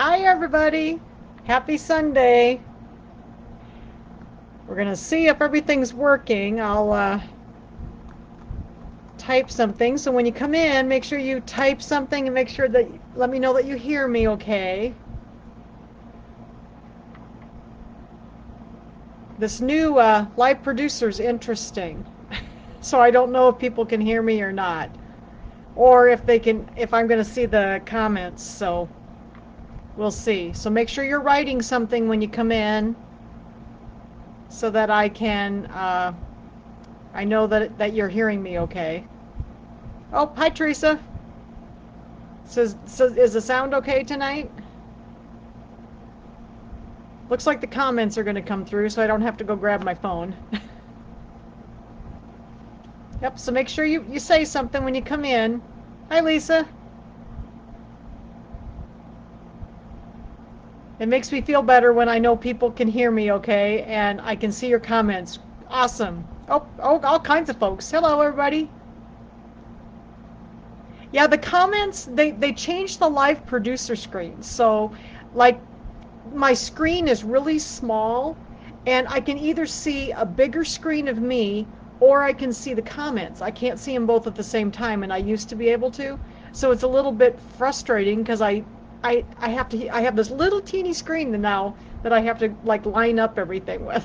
Hi everybody, happy Sunday. We're gonna see if everything's working. I'll type something, so when you come in, make sure you type something and make sure that, let me know that you hear me okay. This new live producer is interesting. So I don't know if people can hear me or not, or if I'm gonna see the comments, so we'll see. So make sure you're writing something when you come in, so that I can, I know that you're hearing me okay. Oh, hi Teresa. So is the sound okay tonight? Looks like the comments are going to come through, so I don't have to go grab my phone. Yep, so make sure you say something when you come in. Hi Lisa. It makes me feel better when I know people can hear me okay, and I can see your comments. Awesome. Oh, all kinds of folks. Hello everybody. Yeah, the comments, they changed the live producer screen. So, like, my screen is really small, and I can either see a bigger screen of me, or I can see the comments. I can't see them both at the same time, and I used to be able to. So it's a little bit frustrating because I have this little teeny screen now that I have to like line up everything with.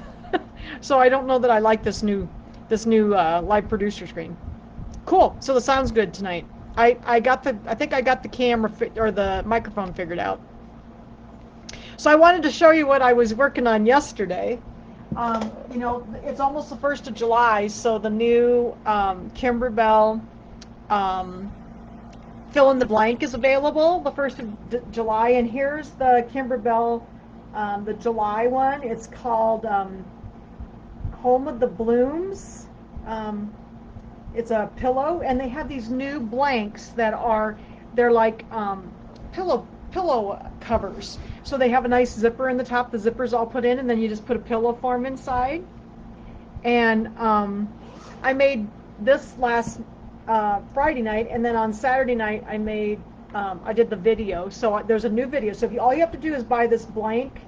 So I don't know that I like this new live producer screen. Cool. So the sound's good tonight. I think I got the camera or the microphone figured out. So I wanted to show you what I was working on yesterday. You know, it's almost the 1st of July, so the new Kimberbell fill in the blank is available the 1st of July, and here's the Kimberbell, the July one. It's called Home of the Blooms. It's a pillow, and they have these new blanks that they're like pillow covers. So they have a nice zipper in the top. The zipper's all put in, and then you just put a pillow form inside. And I made this last Friday night, and then on Saturday night I did the video. So there's a new video. So all you have to do is buy this blank.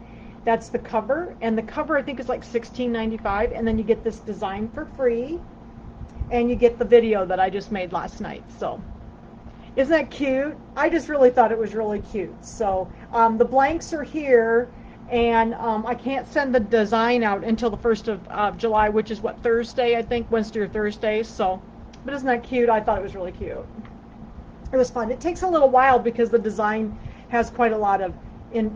That's the cover, and the cover I think is like $16.95, and then you get this design for free, and you get the video that I just made last night. So isn't that cute? I just really thought it was really cute. So the blanks are here, and I can't send the design out until the 1st of July, which is what, Thursday, I think, Wednesday or Thursday. So, but isn't that cute? I thought it was really cute. It was fun. It takes a little while because the design has quite a lot of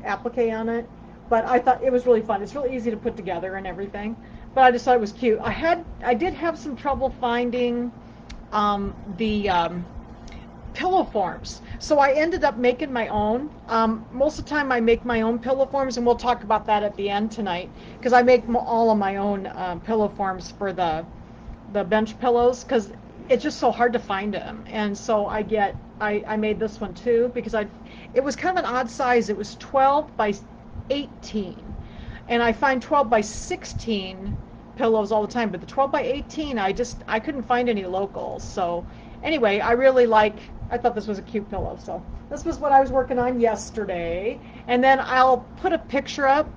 applique on it, but I thought it was really fun. It's really easy to put together and everything, but I just thought it was cute. I did have some trouble finding the pillow forms, so I ended up making my own. Most of the time I make my own pillow forms, and we'll talk about that at the end tonight, because I make all of my own pillow forms for the bench pillows, because it's just so hard to find them. And so I made this one too, because it was kind of an odd size. It was 12 by 18, and I find 12 by 16 pillows all the time, but the 12 by 18 I couldn't find any locals. So anyway, I thought this was a cute pillow. So this was what I was working on yesterday, and then I'll put a picture up.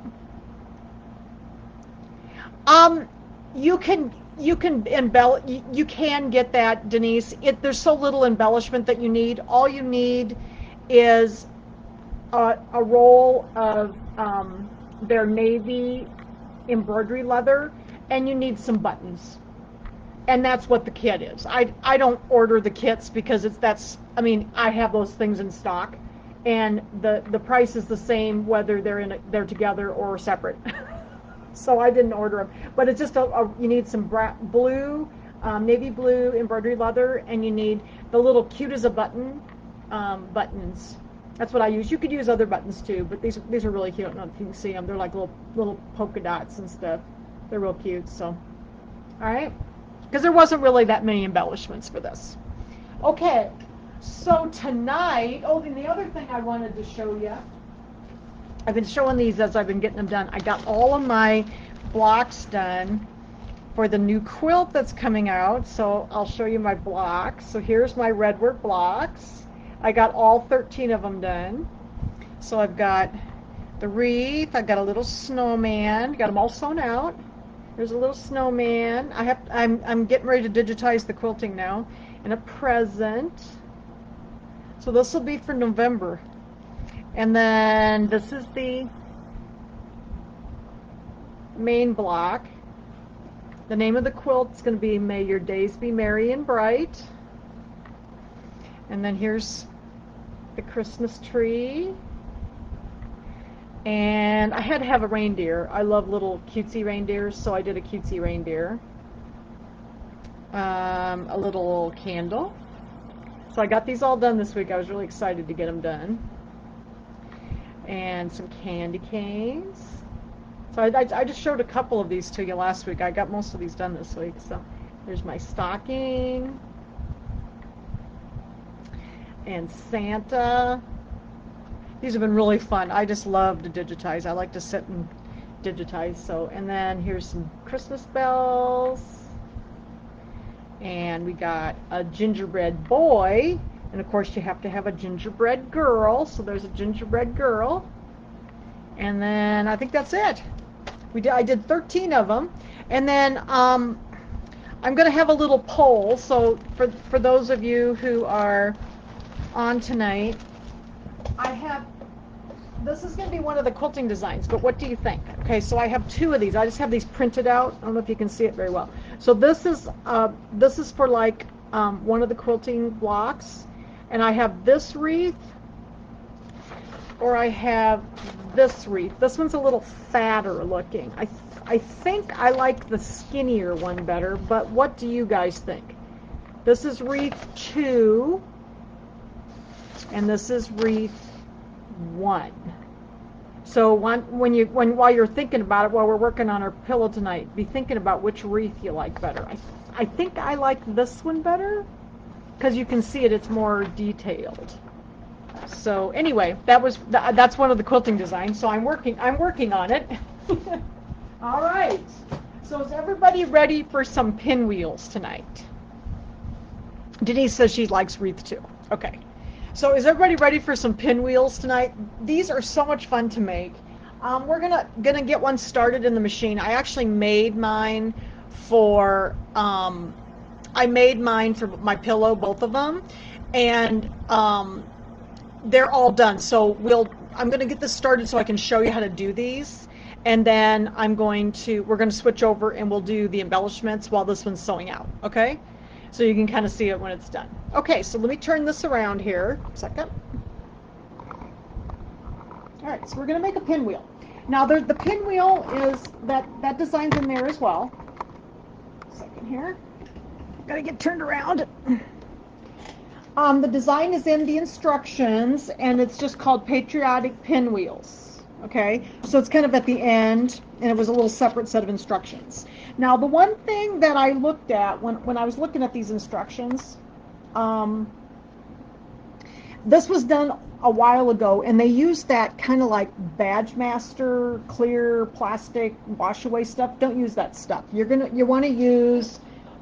You can you can get that, Denise. There's so little embellishment that you need. All you need is a roll of their navy embroidery leather, and you need some buttons. And that's what the kit is. I don't order the kits because I have those things in stock, and the price is the same whether they're together or separate. So I didn't order them. But it's just you need some blue, navy blue embroidery leather, and you need the little cute as a button buttons. That's what I use. You could use other buttons too, but these are really cute. I don't know if you can see them. They're like little polka dots and stuff. They're real cute. So, all right. Because there wasn't really that many embellishments for this. Okay, so tonight, and the other thing I wanted to show you, I've been showing these as I've been getting them done. I got all of my blocks done for the new quilt that's coming out, so I'll show you my blocks. So here's my Redwood blocks. I got all 13 of them done. So I've got the wreath, I've got a little snowman, got them all sewn out. There's a little snowman. I'm getting ready to digitize the quilting now, and a present. So this will be for November. And then this is the main block. The name of the quilt is going to be May Your Days Be Merry and Bright. And then here's the Christmas tree. And I had to have a reindeer. I love little cutesy reindeers, so I did a cutesy reindeer. A little candle. So I got these all done this week. I was really excited to get them done. And some candy canes. So I just showed a couple of these to you last week. I got most of these done this week. So there's my stocking. And Santa. These have been really fun. I just love to digitize. I like to sit and digitize. So, and then here's some Christmas bells. And we got a gingerbread boy. And of course you have to have a gingerbread girl. So there's a gingerbread girl. And then I think that's it. I did 13 of them. And then I'm going to have a little poll. So for those of you who are on tonight, this is going to be one of the quilting designs, but what do you think? Okay, so I have two of these. I just have these printed out. I don't know if you can see it very well. So this is for like one of the quilting blocks, and I have this wreath, or I have this wreath. This one's a little fatter looking. I think I like the skinnier one better, but what do you guys think? This is wreath 2, and this is wreath 1. So while you're thinking about it, while we're working on our pillow tonight, be thinking about which wreath you like better. I think I like this one better because you can see it's more detailed. So anyway, that's one of the quilting designs. So I'm working on it. All right. So is everybody ready for some pinwheels tonight? Denise says she likes wreath 2. Okay. So is everybody ready for some pinwheels tonight? These are so much fun to make. We're gonna get one started in the machine. I actually made mine for my pillow, both of them, and they're all done. So I'm gonna get this started so I can show you how to do these, and then we're gonna switch over and we'll do the embellishments while this one's sewing out. Okay? So you can kind of see it when it's done. Okay, so let me turn this around here. A second. All right, so we're going to make a pinwheel. Now, the pinwheel is that design's in there as well. A second here. Got to get turned around. The design is in the instructions, and it's just called Patriotic Pinwheels. Okay, so it's kind of at the end, and it was a little separate set of instructions. Now, the one thing that I looked at when I was looking at these instructions, this was done a while ago, and they used that kind of like Badge Master clear plastic wash away stuff. Don't use that stuff. You want to use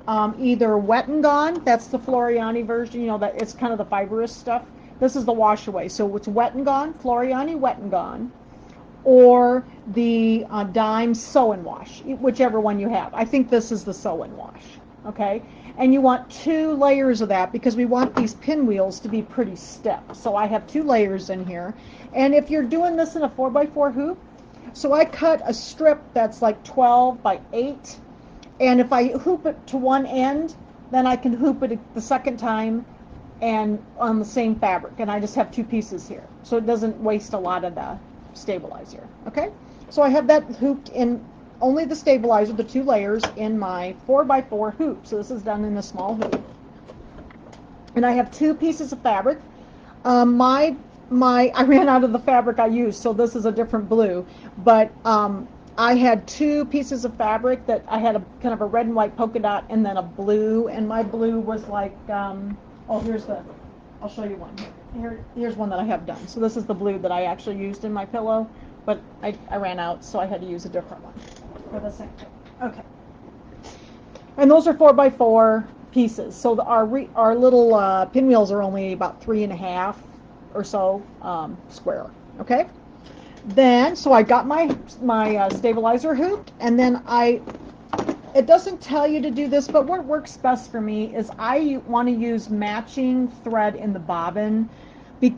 either Wet and Gone. That's the Floriani version. You know, that it's kind of the fibrous stuff. This is the wash away. So it's Wet and Gone, Floriani Wet and Gone, or the Dime Sew and Wash, whichever one you have. I think this is the Sew and Wash, okay? And you want 2 layers of that because we want these pinwheels to be pretty stiff. So I have 2 layers in here. And if you're doing this in a 4x4 hoop, so I cut a strip that's like 12 by 8, and if I hoop it to one end, then I can hoop it the second time and on the same fabric, and I just have 2 pieces here. So it doesn't waste a lot of the stabilizer. Okay, so I have that hooped in, only the stabilizer, the 2 layers, in my 4x4 hoop. So this is done in a small hoop, and I have 2 pieces of fabric. I ran out of the fabric I used, so this is a different blue, but I had 2 pieces of fabric that I had a kind of a red and white polka dot and then a blue, and my blue was like I'll show you one. Here's one that I have done. So this is the blue that I actually used in my pillow, but I ran out, so I had to use a different one for the same thing. Okay. And those are 4x4 pieces. So our little pinwheels are only about 3.5 or so square. Okay. Then, so I got my stabilizer hoop, and then it doesn't tell you to do this, but what works best for me is I want to use matching thread in the bobbin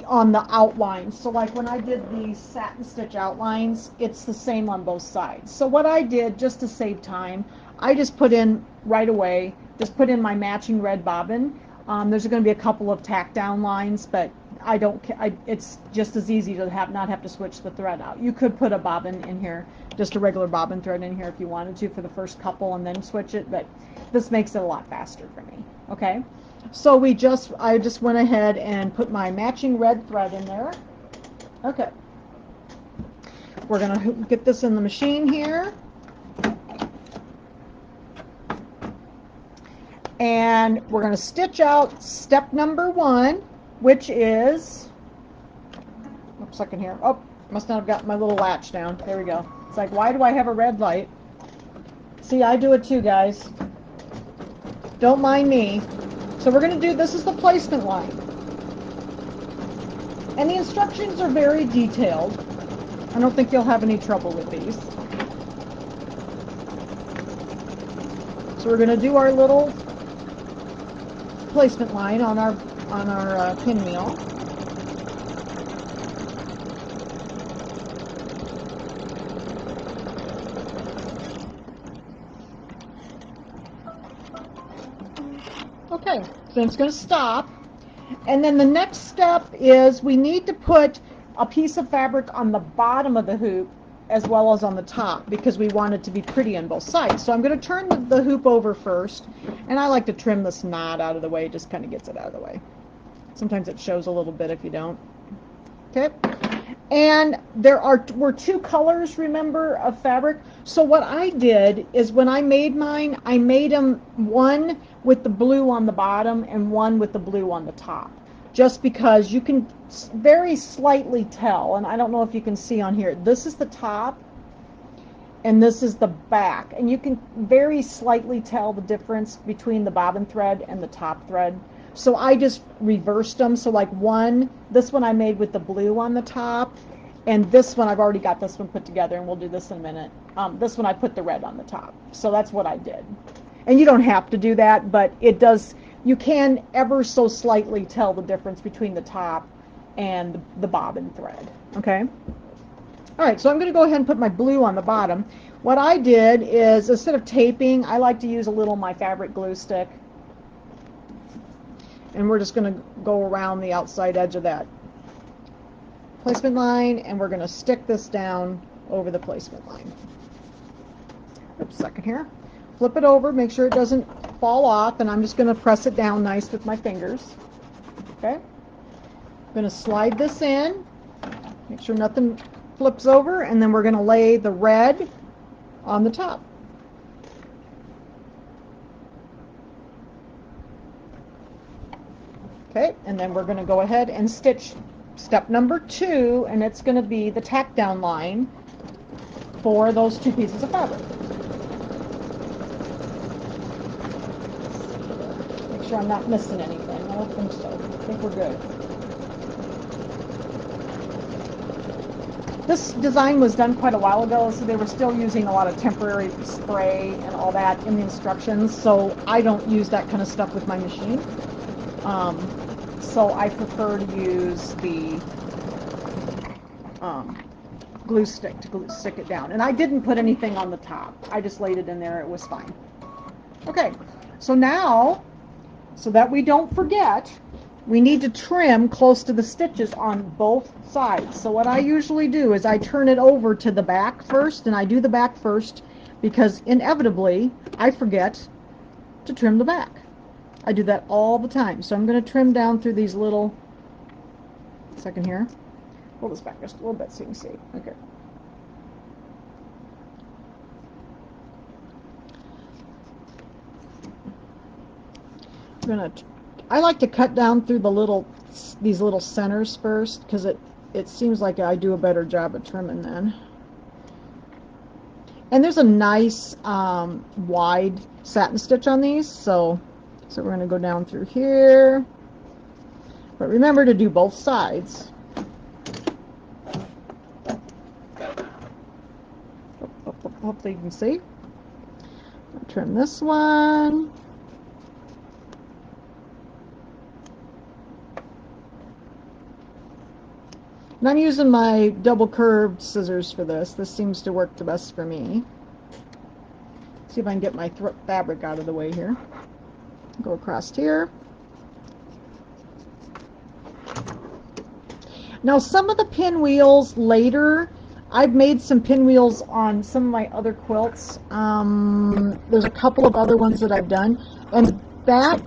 on the outlines. So like when I did the satin stitch outlines, it's the same on both sides. So what I did, just to save time, I just put in right away, just put in my matching red bobbin. There's going to be a couple of tack down lines, but it's just as easy to not have to switch the thread out. You could put a bobbin in here, just a regular bobbin thread in here if you wanted to for the first couple and then switch it, but this makes it a lot faster for me. Okay, so I just went ahead and put my matching red thread in there. Okay, we're gonna get this in the machine here, and we're gonna stitch out step number 1, which is, oops, second here. Oh, must not have got my little latch down. There we go. It's like, why do I have a red light? See, I do it too, guys. Don't mind me. So we're going to do, this is the placement line. And the instructions are very detailed. I don't think you'll have any trouble with these. So we're going to do our little placement line on our pinwheel. Okay, so it's going to stop. And then the next step is we need to put a piece of fabric on the bottom of the hoop as well as on the top, because we want it to be pretty on both sides. So I'm going to turn the hoop over first, and I like to trim this knot out of the way. It just kind of gets it out of the way. Sometimes it shows a little bit if you don't. Okay, and were 2 colors, remember, of fabric. So what I did is when I made mine, I made them one with the blue on the bottom and one with the blue on the top, just because you can very slightly tell, and I don't know if you can see on here, this is the top and this is the back, and you can very slightly tell the difference between the bobbin thread and the top thread. So I just reversed them. So like this one I made with the blue on the top, and this one I've already got this one put together, and we'll do this in a minute. This one I put the red on the top. So that's what I did. And you don't have to do that, but it does, you can ever so slightly tell the difference between the top and the bobbin thread. Okay? All right, so I'm going to go ahead and put my blue on the bottom. What I did is, instead of taping, I like to use a little my fabric glue stick. And we're just going to go around the outside edge of that placement line, and we're going to stick this down over the placement line. Oops, second here. Flip it over, make sure it doesn't fall off, and I'm just going to press it down nice with my fingers. Okay? I'm going to slide this in, make sure nothing flips over, and then we're going to lay the red on the top. Okay, and then we're going to go ahead and stitch step number 2, and it's going to be the tack down line for those 2 pieces of fabric. Make sure I'm not missing anything. I don't think so. I think we're good. This design was done quite a while ago, so they were still using a lot of temporary spray and all that in the instructions, so I don't use that kind of stuff with my machine. So I prefer to use the glue stick to stick it down. And I didn't put anything on the top. I just laid it in there. It was fine. Okay, so now, so that we don't forget, we need to trim close to the stitches on both sides. So what I usually do is I turn it over to the back first, and I do the back first because inevitably I forget to trim the back. I do that all the time. So I'm going to trim down through these little, second here, pull this back just a little bit so you can see. Okay. I like to cut down through these little centers first, because it seems like I do a better job at trimming then. And there's a nice wide satin stitch on these, so we're going to go down through here. But remember to do both sides. hopefully you can see. I'll trim this one. And I'm using my double curved scissors for this. This seems to work the best for me. See if I can get my fabric out of the way here. Go across here. Now some of the pinwheels later, I've made some pinwheels on some of my other quilts. There's a couple of other ones that I've done, and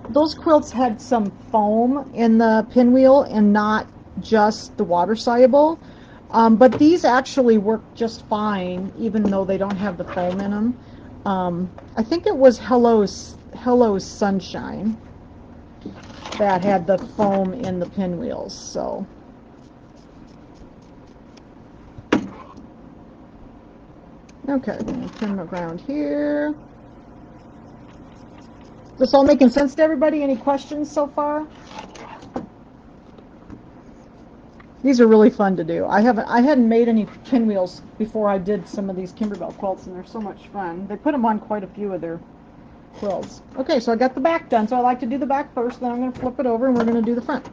those quilts had some foam in the pinwheel and not just the water soluble. But these actually work just fine, even though they don't have the foam in them. I think it was Hello Sunshine that had the foam in the pinwheels. So. Okay, I'm going to trim around here. Is this all making sense to everybody? Any questions so far? These are really fun to do. I hadn't made any pinwheels before I did some of these Kimberbell quilts, and they're so much fun. They put them on quite a few of their quilts. Okay, so I got the back done, so I like to do the back first, then I'm going to flip it over and we're going to do the front.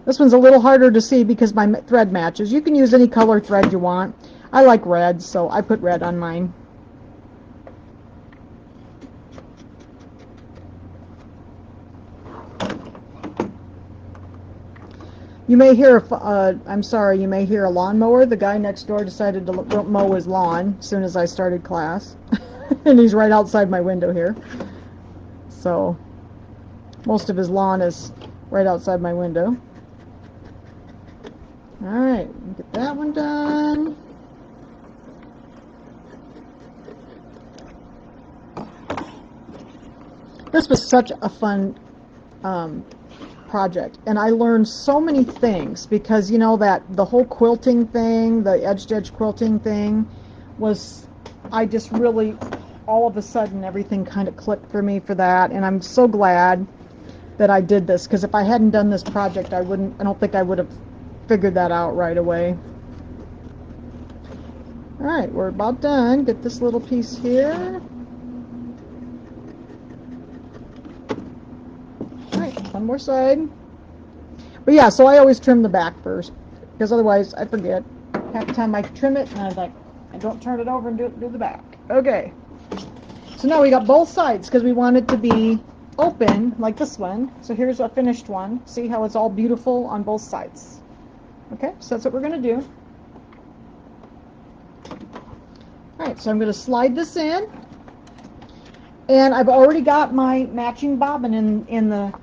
This one's a little harder to see because my thread matches. You can use any color thread you want. I like red, so I put red on mine. You may hear, I'm sorry, you may hear a lawnmower. The guy next door decided to mow his lawn as soon as I started class. And he's right outside my window here. So, most of his lawn is right outside my window. Alright, get that one done. This was such a fun project, and I learned so many things because, you know, that the whole quilting thing, the edge-to-edge quilting thing was, I just really, all of a sudden, everything kind of clicked for me for that, and I'm so glad that I did this, because if I hadn't done this project, I don't think I would have figured that out right away. Alright, we're about done. Get this little piece here. One more side. But yeah, so I always trim the back first, because otherwise I forget. Half the time I trim it, and I don't turn it over and do the back. Okay. So now we got both sides, because we want it to be open, like this one. So here's a finished one. See how it's all beautiful on both sides. Okay, so that's what we're going to do. Alright, so I'm going to slide this in. And I've already got my matching bobbin in the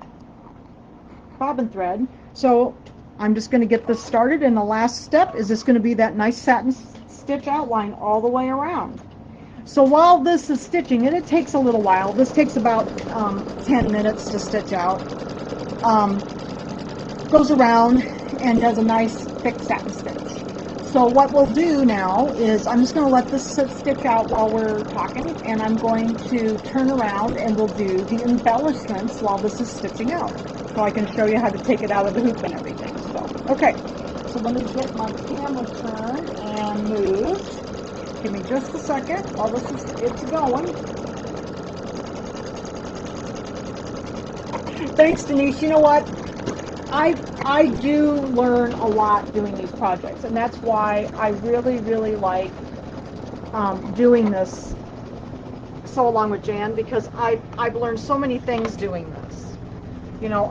bobbin thread, so I'm just going to get this started, and the last step is just going to be that nice satin stitch outline all the way around. So while this is stitching, and it takes a little while, this takes about 10 minutes to stitch out, goes around and does a nice thick satin stitch. So what we'll do now is I'm just going to let this stitch out while we're talking, and I'm going to turn around and we'll do the embellishments while this is stitching out. So I can show you how to take it out of the hoop and everything. So, okay. So let me get my camera turned and moved. Give me just a second while it's going. Thanks, Denise. You know what? I do learn a lot doing these projects, and that's why I really, really like doing this so along with Jan, because I've learned so many things doing this. You know,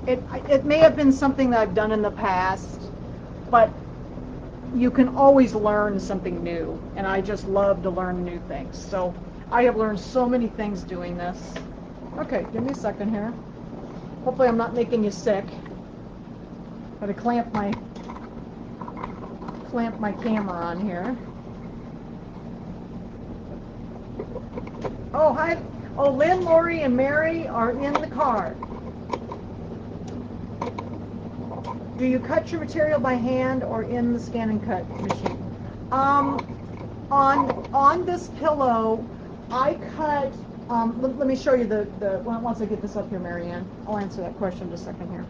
it may have been something that I've done in the past, but you can always learn something new, and I just love to learn new things. So I have learned so many things doing this. Okay, give me a second here. Hopefully I'm not making you sick. Gotta clamp my camera on here. Oh, hi. Oh, Lynn, Lori, and Mary are in the car. Do you cut your material by hand or in the scan and cut machine? On this pillow, I cut. Let me show you once I get this up here, Marianne. I'll answer that question in just a second here.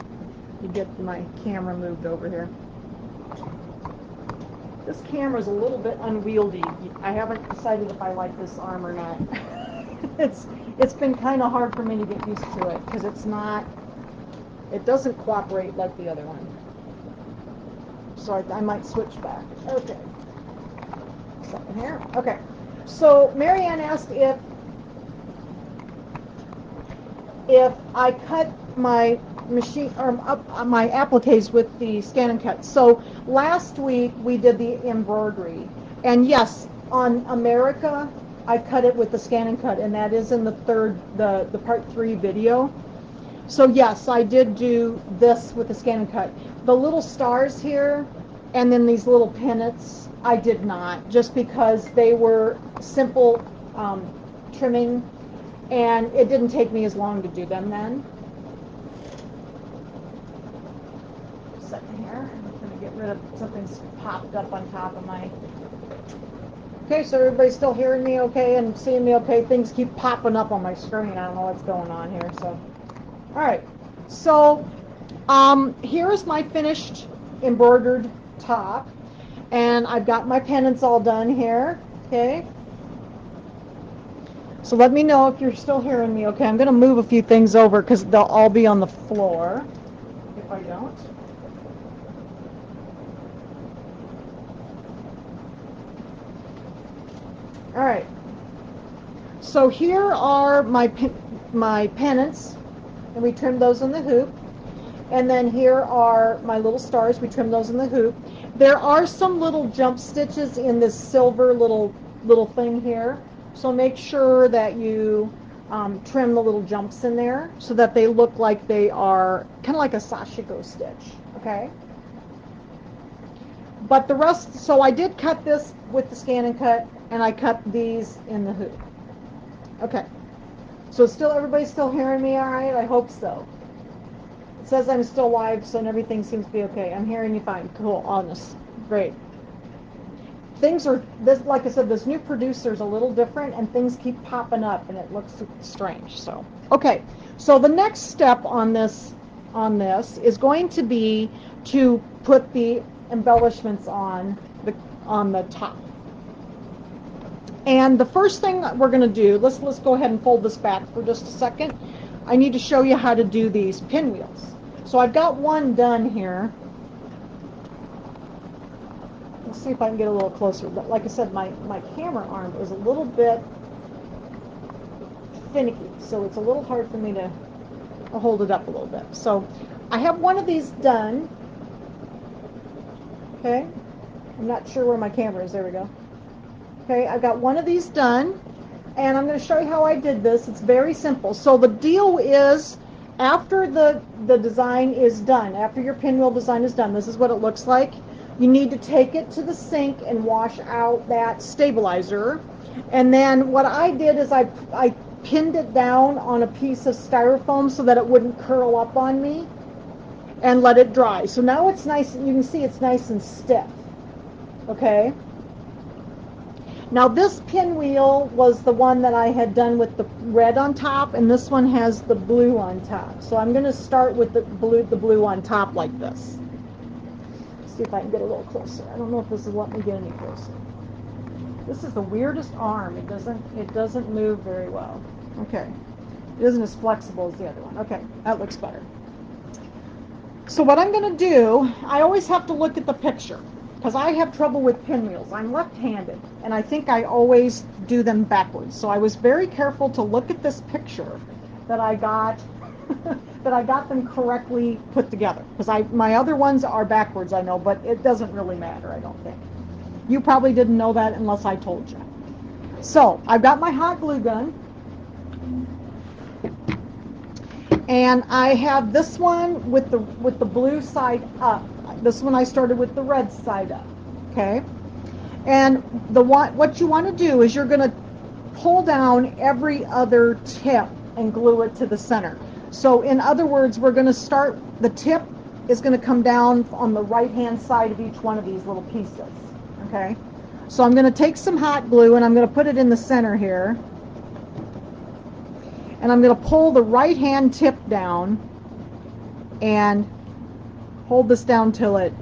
You get my camera moved over here. This camera's a little bit unwieldy. I haven't decided if I like this arm or not. It's been kind of hard for me to get used to it because it doesn't cooperate like the other one. So I might switch back. Okay. Second here. Okay. So Marianne asked if I cut my machine or my appliques with the scan and cut. So last week we did the embroidery, and yes, on America I cut it with the scan and cut, and that is in the part 3 video. So yes, I did do this with the scan and cut. The little stars here, and then these little pennants, I did not, just because they were simple trimming, and it didn't take me as long to do them then. Second here, I'm going to get rid of something's popped up on top of my... Okay, so everybody's still hearing me okay and seeing me okay? Things keep popping up on my screen. I don't know what's going on here, so... Alright, so here's my finished embroidered top, and I've got my pennants all done here, okay? So let me know if you're still hearing me, okay? I'm going to move a few things over because they'll all be on the floor if I don't. Alright, so here are my pennants, and we trimmed those in the hoop. And then here are my little stars. We trimmed those in the hoop. There are some little jump stitches in this silver little thing here. So make sure that you trim the little jumps in there so that they look like they are kind of like a sashiko stitch. Okay. But the rest, so I did cut this with the scan and cut, and I cut these in the hoop. Okay. So everybody's still hearing me all right? I hope so. It says I'm still live, so everything seems to be okay. I'm hearing you fine. Cool. Honest. Great. Things are, like I said, this new producer's a little different, and things keep popping up, and it looks strange. So, okay. So the next step on this is going to be to put the embellishments on the top. And the first thing that we're going to do, let's go ahead and fold this back for just a second. I need to show you how to do these pinwheels. So I've got one done here. Let's see if I can get a little closer. But like I said, my camera arm is a little bit finicky, so it's a little hard for me to hold it up a little bit. So I have one of these done. Okay. I'm not sure where my camera is. There we go. Okay, I've got one of these done, and I'm going to show you how I did this. It's very simple. So the deal is, after the design is done, after your pinwheel design is done, this is what it looks like. You need to take it to the sink and wash out that stabilizer. And then what I did is I pinned it down on a piece of styrofoam so that it wouldn't curl up on me, and let it dry. So now it's nice, you can see it's nice and stiff. Okay? Now this pinwheel was the one that I had done with the red on top, and this one has the blue on top. So I'm going to start with the blue on top like this. See if I can get a little closer. I don't know if this will let me get any closer. This is the weirdest arm. It doesn't move very well. Okay. It isn't as flexible as the other one. Okay, that looks better. So what I'm going to do, I always have to look at the picture, because I have trouble with pinwheels. I'm left-handed, and I think I always do them backwards. So I was very careful to look at this picture that I got, that I got them correctly put together. Because my other ones are backwards, I know, but it doesn't really matter, I don't think. You probably didn't know that unless I told you. So I've got my hot glue gun, and I have this one with the blue side up. This one I started with the red side up, okay? And what you want to do is you're going to pull down every other tip and glue it to the center. So in other words, we're going to start, the tip is going to come down on the right-hand side of each one of these little pieces, okay? So I'm going to take some hot glue, and I'm going to put it in the center here. And I'm going to pull the right-hand tip down and hold this down till it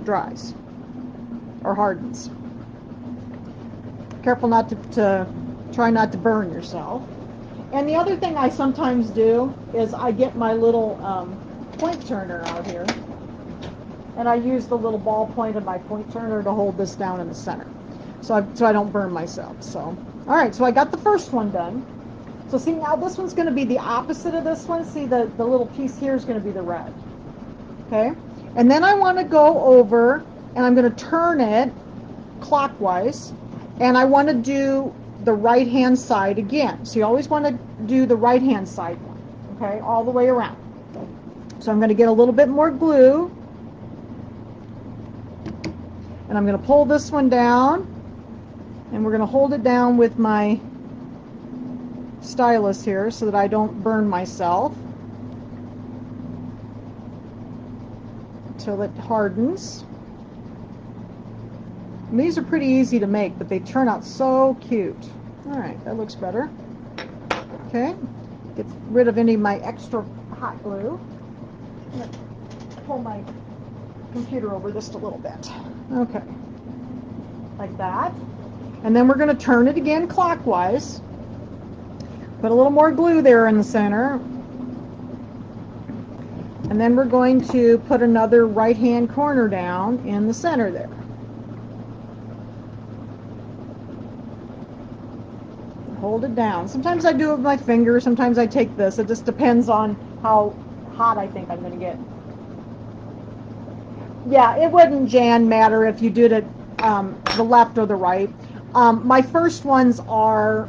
dries or hardens. Careful not to try not to burn yourself. And the other thing I sometimes do is I get my little point turner out here, and I use the little ball point of my point turner to hold this down in the center, so I don't burn myself. So, all right, so I got the first one done. So see, now this one's going to be the opposite of this one. See, the little piece here is going to be the red. Okay, and then I want to go over, and I'm going to turn it clockwise, and I want to do the right hand side again. So you always want to do the right hand side one, okay, all the way around. So I'm going to get a little bit more glue, and I'm going to pull this one down, and we're going to hold it down with my stylus here so that I don't burn myself until it hardens. And these are pretty easy to make, but they turn out so cute. All right, that looks better. Okay, get rid of any of my extra hot glue. I'm going to pull my computer over just a little bit. Okay, like that. And then we're going to turn it again clockwise. Put a little more glue there in the center. And then we're going to put another right-hand corner down in the center there. Hold it down. Sometimes I do it with my finger, sometimes I take this. It just depends on how hot I think I'm going to get. Yeah, it wouldn't, Jan, matter if you did it the left or the right. My first ones are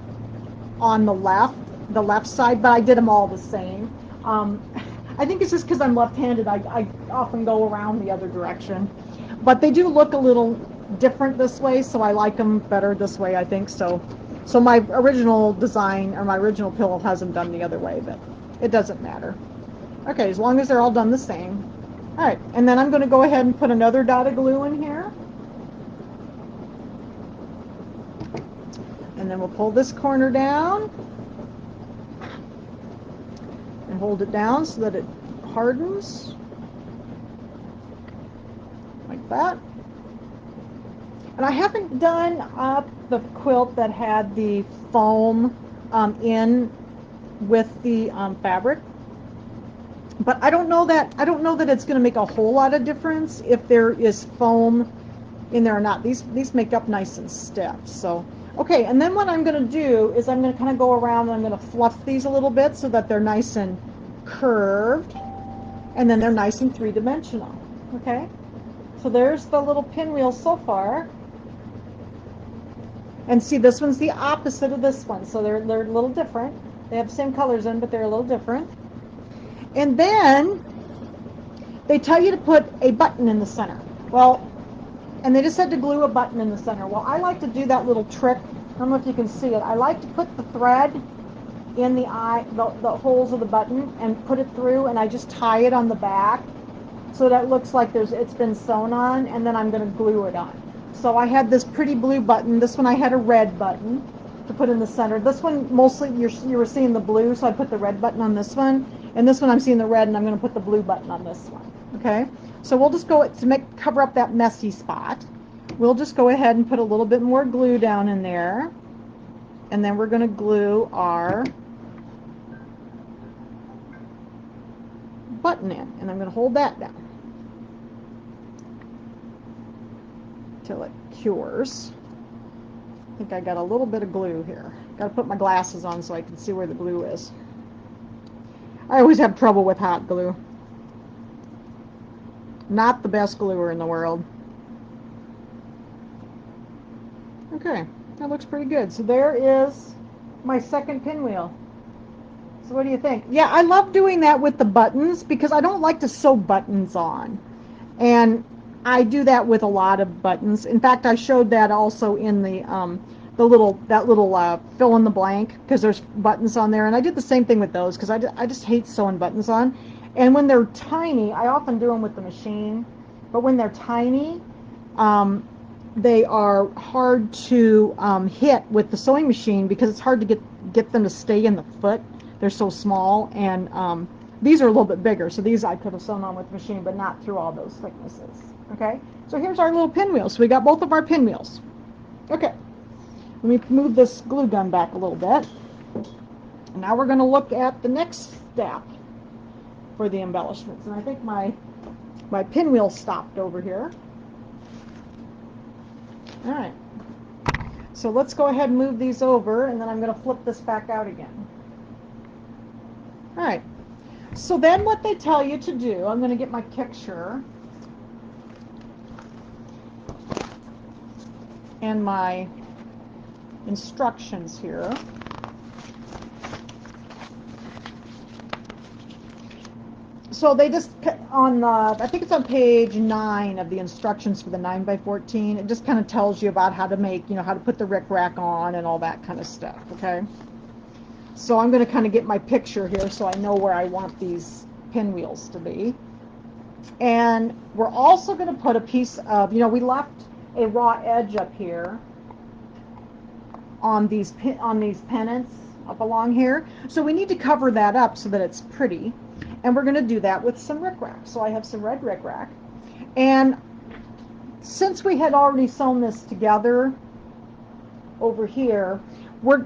on the left side, but I did them all the same. I think it's just because I'm left-handed, I often go around the other direction. But they do look a little different this way, so I like them better this way, I think. So my original design, or my original pillow, has them done the other way, but it doesn't matter. Okay, as long as they're all done the same. All right, and then I'm going to go ahead and put another dot of glue in here. And then we'll pull this corner down and hold it down so that it hardens, like that. And I haven't done up the quilt that had the foam in with the fabric, but I don't know that it's going to make a whole lot of difference if there is foam in there or not. These make up nice and stiff. So okay, and then what I'm going to do is I'm going to kind of go around and I'm going to fluff these a little bit so that they're nice and curved, and then they're nice and three-dimensional. Okay, so there's the little pinwheel so far. And see, this one's the opposite of this one, so they're a little different. They have the same colors in, but they're a little different. And then they tell you to put a button in the center. Well, and they just said to glue a button in the center. Well, I like to do that little trick. I don't know if you can see it. I like to put the thread in the holes of the button and put it through, and I just tie it on the back so that it looks like it's been sewn on, and then I'm going to glue it on. So I had this pretty blue button. This one I had a red button to put in the center. This one mostly you were seeing the blue, so I put the red button on this one. And this one I'm seeing the red, and I'm going to put the blue button on this one. Okay? So we'll just go to cover up that messy spot. We'll just go ahead and put a little bit more glue down in there. And then we're going to glue our button in. And I'm going to hold that down till it cures. I think I got a little bit of glue here. Got to put my glasses on so I can see where the glue is. I always have trouble with hot glue. Not the best gluer in the world. Okay, that looks pretty good. So there is my second pinwheel. So what do you think? Yeah, I love doing that with the buttons because I don't like to sew buttons on. And I do that with a lot of buttons. In fact, I showed that also in the little fill in the blank, because there's buttons on there, and I did the same thing with those because I just hate sewing buttons on. And when they're tiny, I often do them with the machine, but when they're tiny, they are hard to hit with the sewing machine because it's hard to get them to stay in the foot. They're so small, and these are a little bit bigger, so these I could have sewn on with the machine, but not through all those thicknesses. Okay, so here's our little pinwheel. So we got both of our pinwheels. Okay, let me move this glue gun back a little bit. And now we're going to look at the next step for the embellishments. And I think my pinwheel stopped over here. All right, so let's go ahead and move these over, and then I'm going to flip this back out again. All right, so then what they tell you to do, I'm going to get my picture and my instructions here. So they just, on the, I think it's on page 9 of the instructions for the 9x14, it just kind of tells you about how to make, how to put the rickrack on and all that kind of stuff, okay? So I'm going to kind of get my picture here so I know where I want these pinwheels to be. And we're also going to put a piece of, we left a raw edge up here on these pennants up along here. So we need to cover that up so that it's pretty. And we're going to do that with some rickrack. So I have some red rickrack. And since we had already sewn this together over here,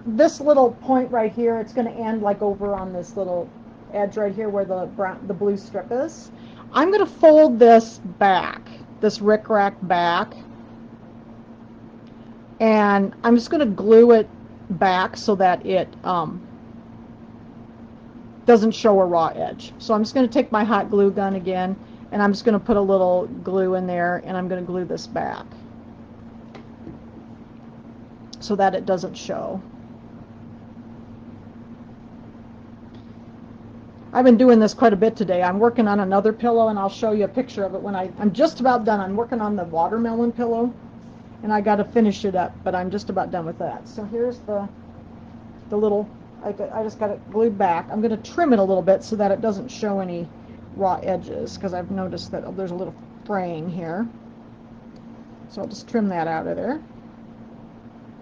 this little point right here, it's going to end like over on this little edge right here where the blue strip is. I'm going to fold this back, this rickrack back, and I'm just going to glue it back so that it doesn't show a raw edge. So I'm just going to take my hot glue gun again, and I'm just going to put a little glue in there, and I'm going to glue this back so that it doesn't show. I've been doing this quite a bit today. I'm working on another pillow, and I'll show you a picture of it when I'm just about done. I'm working on the watermelon pillow, and I got to finish it up, but I'm just about done with that. So here's the little, I just got it glued back. I'm going to trim it a little bit so that it doesn't show any raw edges, because I've noticed that there's a little fraying here. So I'll just trim that out of there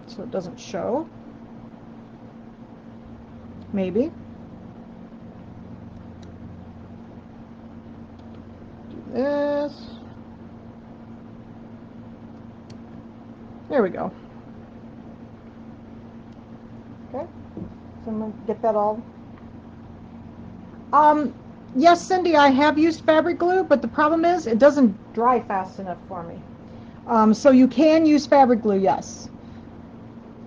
so it doesn't show. Maybe. Do this. There we go. Okay. So I'm going to get that all. Yes, Cindy, I have used fabric glue, but the problem is it doesn't dry fast enough for me. So you can use fabric glue, yes.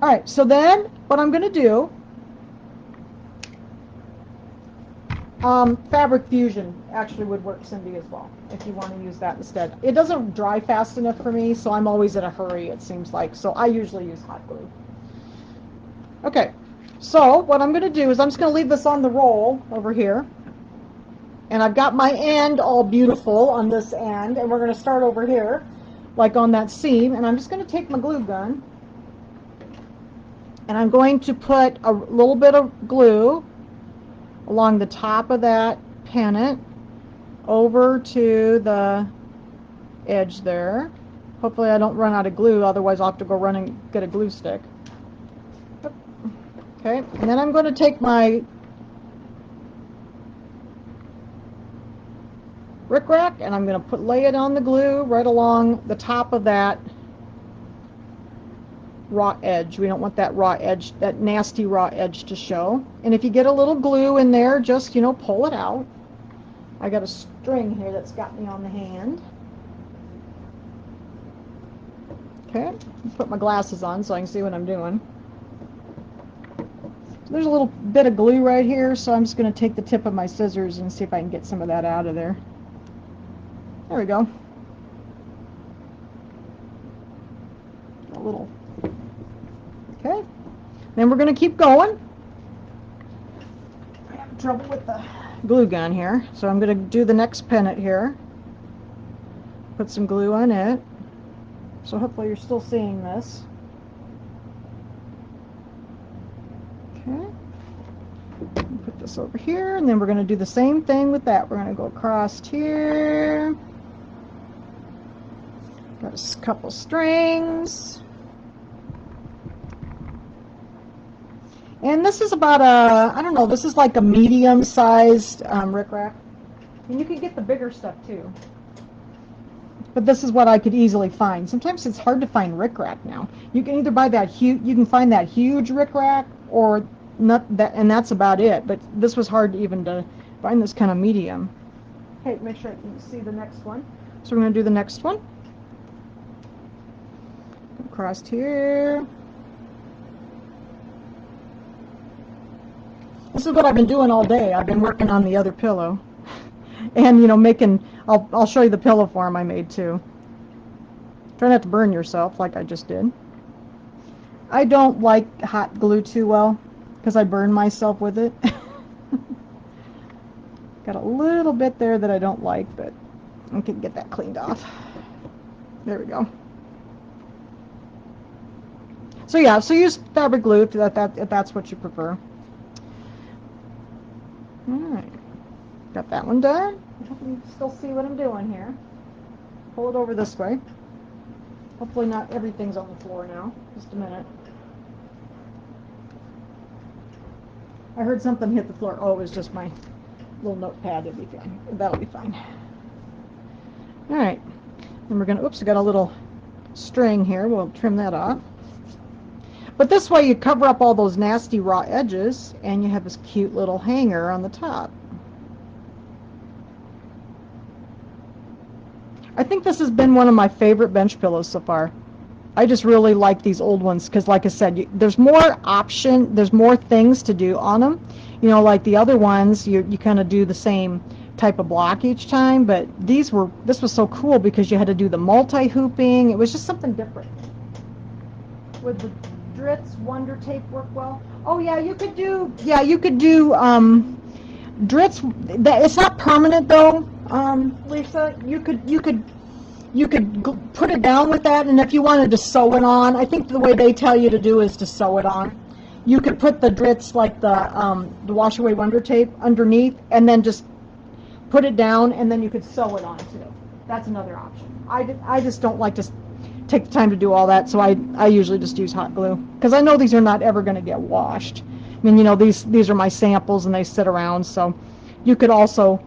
All right, so then what I'm going to do, Fabric Fusion actually would work, Cindy, as well, if you want to use that instead. It doesn't dry fast enough for me, so I'm always in a hurry, it seems like. So I usually use hot glue. Okay, so what I'm going to do is I'm just going to leave this on the roll over here. And I've got my end all beautiful on this end, and we're going to start over here, like on that seam, and I'm just going to take my glue gun, and I'm going to put a little bit of glue along the top of that pennant over to the edge there. Hopefully I don't run out of glue, otherwise I'll have to go run and get a glue stick. Okay, and then I'm going to take my rickrack and I'm going to lay it on the glue right along the top of that raw edge. We don't want that raw edge, that nasty raw edge, to show. And if you get a little glue in there, just, pull it out. I got a string here that's got me on the hand. Okay, put my glasses on so I can see what I'm doing. So there's a little bit of glue right here, so I'm just going to take the tip of my scissors and see if I can get some of that out of there. There we go. A little. Okay. Then we're going to keep going. I have trouble with the glue gun here, so I'm going to do the next pennant here. Put some glue on it. So hopefully you're still seeing this. Okay. Put this over here, and then we're going to do the same thing with that. We're going to go across here. Got a couple strings. And this is about I don't know, this is like a medium-sized rickrack. And you can get the bigger stuff too. But this is what I could easily find. Sometimes it's hard to find rickrack now. You can either buy that you can find that huge rickrack or not that, and that's about it. But this was hard even to find this kind of medium. Okay, make sure you can see the next one. So we're going to do the next one. Across here. This is what I've been doing all day. I've been working on the other pillow. And, you know, I'll show you the pillow form I made too. Try not to burn yourself like I just did. I don't like hot glue too well because I burn myself with it. Got a little bit there that I don't like, but I can get that cleaned off. There we go. So yeah, so use fabric glue if that's what you prefer. Alright, got that one done. I hope you can still see what I'm doing here. Pull it over this way. Hopefully not everything's on the floor now. Just a minute. I heard something hit the floor. Oh, it was just my little notepad. It'll be fine. That'll be fine. Alright, and we're gonna, oops, I got a little string here. We'll trim that off. But this way you cover up all those nasty raw edges and you have this cute little hanger on the top. I think this has been one of my favorite bench pillows so far. I just really like these old ones because, like I said, there's more there's more things to do on them. You know, like the other ones, you kind of do the same type of block each time, but this was so cool because you had to do the multi-hooping. It was just something different. With the Dritz Wonder Tape work well. Oh yeah, you could do Dritz. It's not permanent though, Lisa. You could put it down with that, and if you wanted to sew it on, I think the way they tell you to do is to sew it on. You could put the Dritz, like the Wash Away Wonder Tape, underneath, and then just put it down, and then you could sew it on too. That's another option. I just don't like to take the time to do all that, so I usually just use hot glue because I know these are not ever going to get washed. I mean, you know, these are my samples and they sit around, so you could also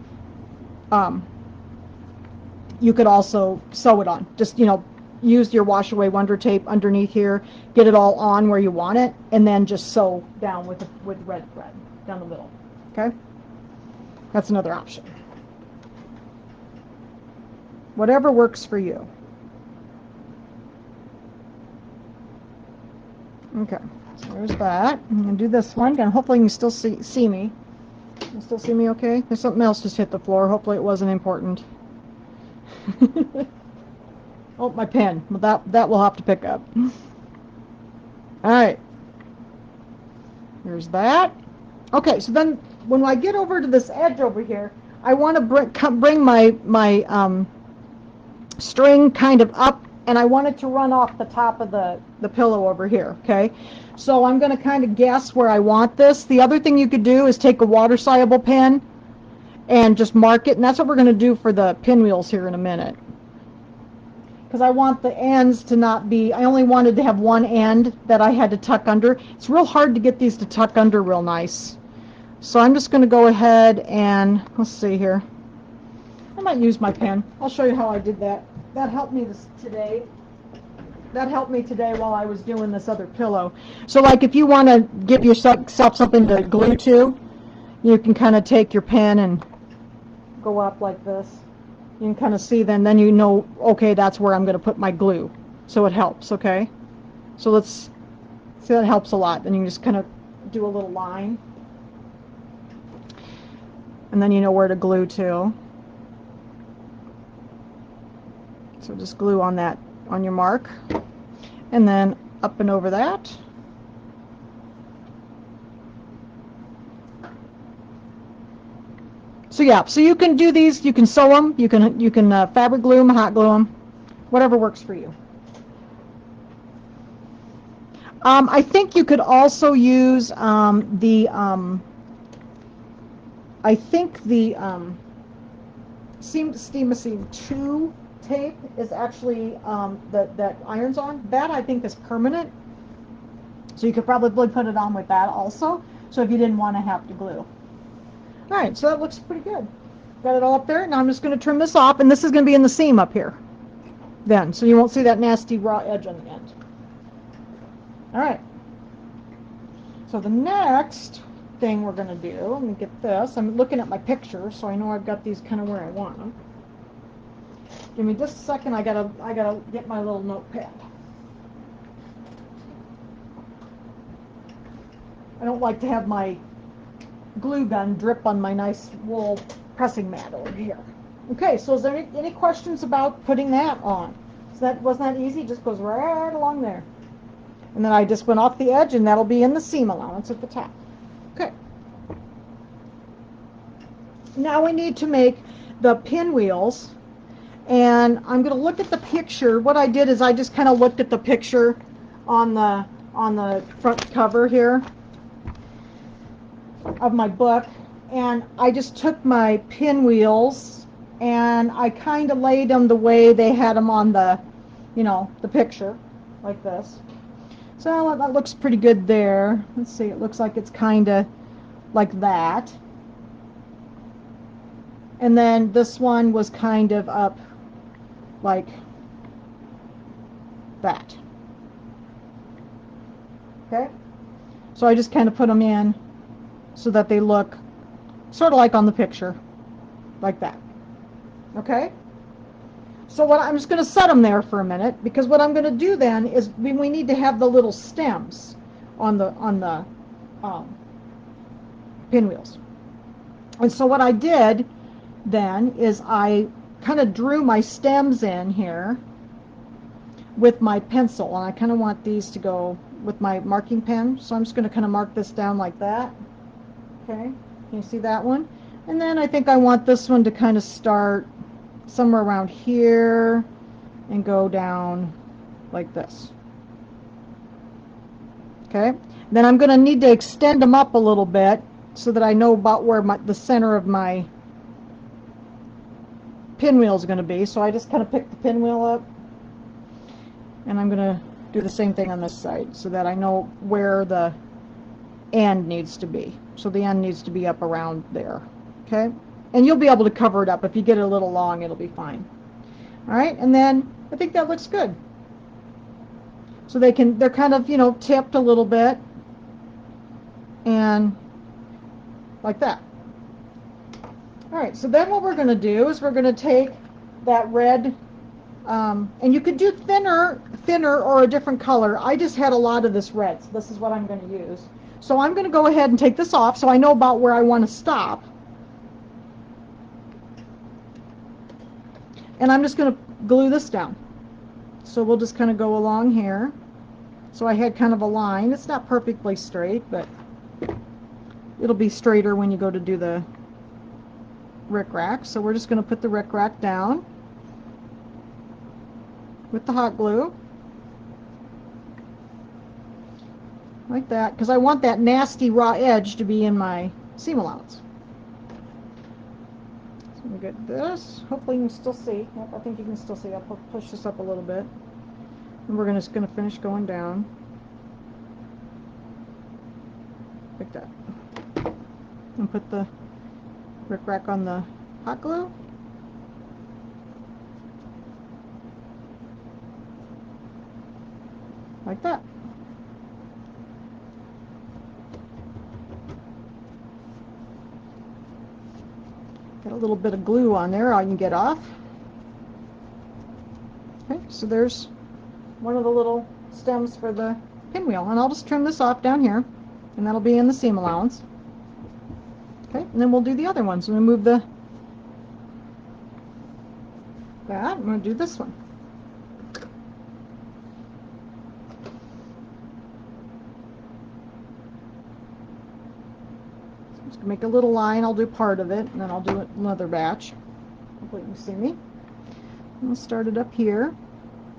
sew it on. Just, you know, use your Wash Away Wonder Tape underneath here, get it all on where you want it, and then just sew down with red thread down the middle. Okay, that's another option. Whatever works for you. Okay, so there's that. I'm going to do this one. And hopefully you can still see me. You can still see me okay? There's something else just hit the floor. Hopefully it wasn't important. Oh, my pen. Well, that we'll have to pick up. Alright. There's that. Okay, so then when I get over to this edge over here, I want to bring my string kind of up, and I want it to run off the top of the pillow over here, okay? So I'm going to kind of guess where I want this. The other thing you could do is take a water-soluble pen and just mark it, and that's what we're going to do for the pinwheels here in a minute. Because I want the ends to not be, I only wanted to have one end that I had to tuck under. It's real hard to get these to tuck under real nice. So I'm just going to go ahead and, let's see here. I might use my pen. I'll show you how I did that. That helped me today. That helped me today while I was doing this other pillow. So like if you want to give yourself something to glue to, you can kind of take your pen and go up like this. You can kind of see then you know, okay, that's where I'm going to put my glue. So it helps, okay? So let's see, that helps a lot. Then you can just kind of do a little line. And then you know where to glue to. So just glue on that, on your mark, and then up and over that. So yeah, so you can do these, you can sew them, you can fabric glue them, hot glue them, whatever works for you. I think you could also use the Steam Machine 2 tape is actually that irons on. That I think is permanent, so you could probably put it on with that also, so if you didn't want to have to glue. Alright, so that looks pretty good. Got it all up there. Now I'm just going to trim this off, and this is going to be in the seam up here. then, so you won't see that nasty raw edge on the end. All right. So the next thing we're going to do, let me get this. I'm looking at my picture, so I know I've got these kind of where I want them. Give me just a second. I gotta get my little notepad. I don't like to have my glue gun drip on my nice wool pressing mat over here. Okay, so is there any questions about putting that on? So that wasn't that easy? It just goes right along there. And then I just went off the edge, and that'll be in the seam allowance at the top. Okay. Now we need to make the pinwheels, and I'm going to look at the picture. What I did is I just kind of looked at the picture on the front cover here of my book, and I just took my pinwheels and I kind of laid them the way they had them on the, the picture, like this. So that looks pretty good there. Let's see, it looks like it's kind of like that. And then this one was kind of up like that. Okay? So I just kind of put them in so that they look sort of like on the picture, like that. Okay? So I'm just going to set them there for a minute, because what I'm going to do then is we need to have the little stems on the pinwheels. And so what I did then is I kind of drew my stems in here with my pencil, and I kind of want these to go with my marking pen, so I'm just going to kind of mark this down like that. Okay, can you see that one? And then I think I want this one to kind of start somewhere around here and go down like this. Okay, then I'm going to need to extend them up a little bit so that I know about where the center of my pinwheel is going to be. So I just kind of pick the pinwheel up, and I'm going to do the same thing on this side so that I know where the end needs to be. So the end needs to be up around there. Okay, and you'll be able to cover it up. If you get it a little long, it'll be fine. All right, and then I think that looks good. So they're kind of, tipped a little bit, and like that. All right, so then what we're going to do is we're going to take that red, and you could do thinner or a different color. I just had a lot of this red, so this is what I'm going to use. So I'm going to go ahead and take this off so I know about where I want to stop. And I'm just going to glue this down. So we'll just kind of go along here. So I had kind of a line. It's not perfectly straight, but it'll be straighter when you go to do the rickrack. So we're just going to put the rickrack down with the hot glue. Like that, because I want that nasty raw edge to be in my seam allowance. So we get this. Hopefully you can still see. Yep, I think you can still see. I'll push this up a little bit. And we're just going to finish going down. Like that. And put the rickrack on the hot glue. Like that. Got a little bit of glue on there I can get off. Okay, so there's one of the little stems for the pinwheel, and I'll just trim this off down here, and that'll be in the seam allowance. Okay, and then we'll do the other one. So I'm going to move I'm going to do this one. Just make a little line. I'll do part of it, and then I'll do another batch. Hopefully you can see me. I'll start it up here.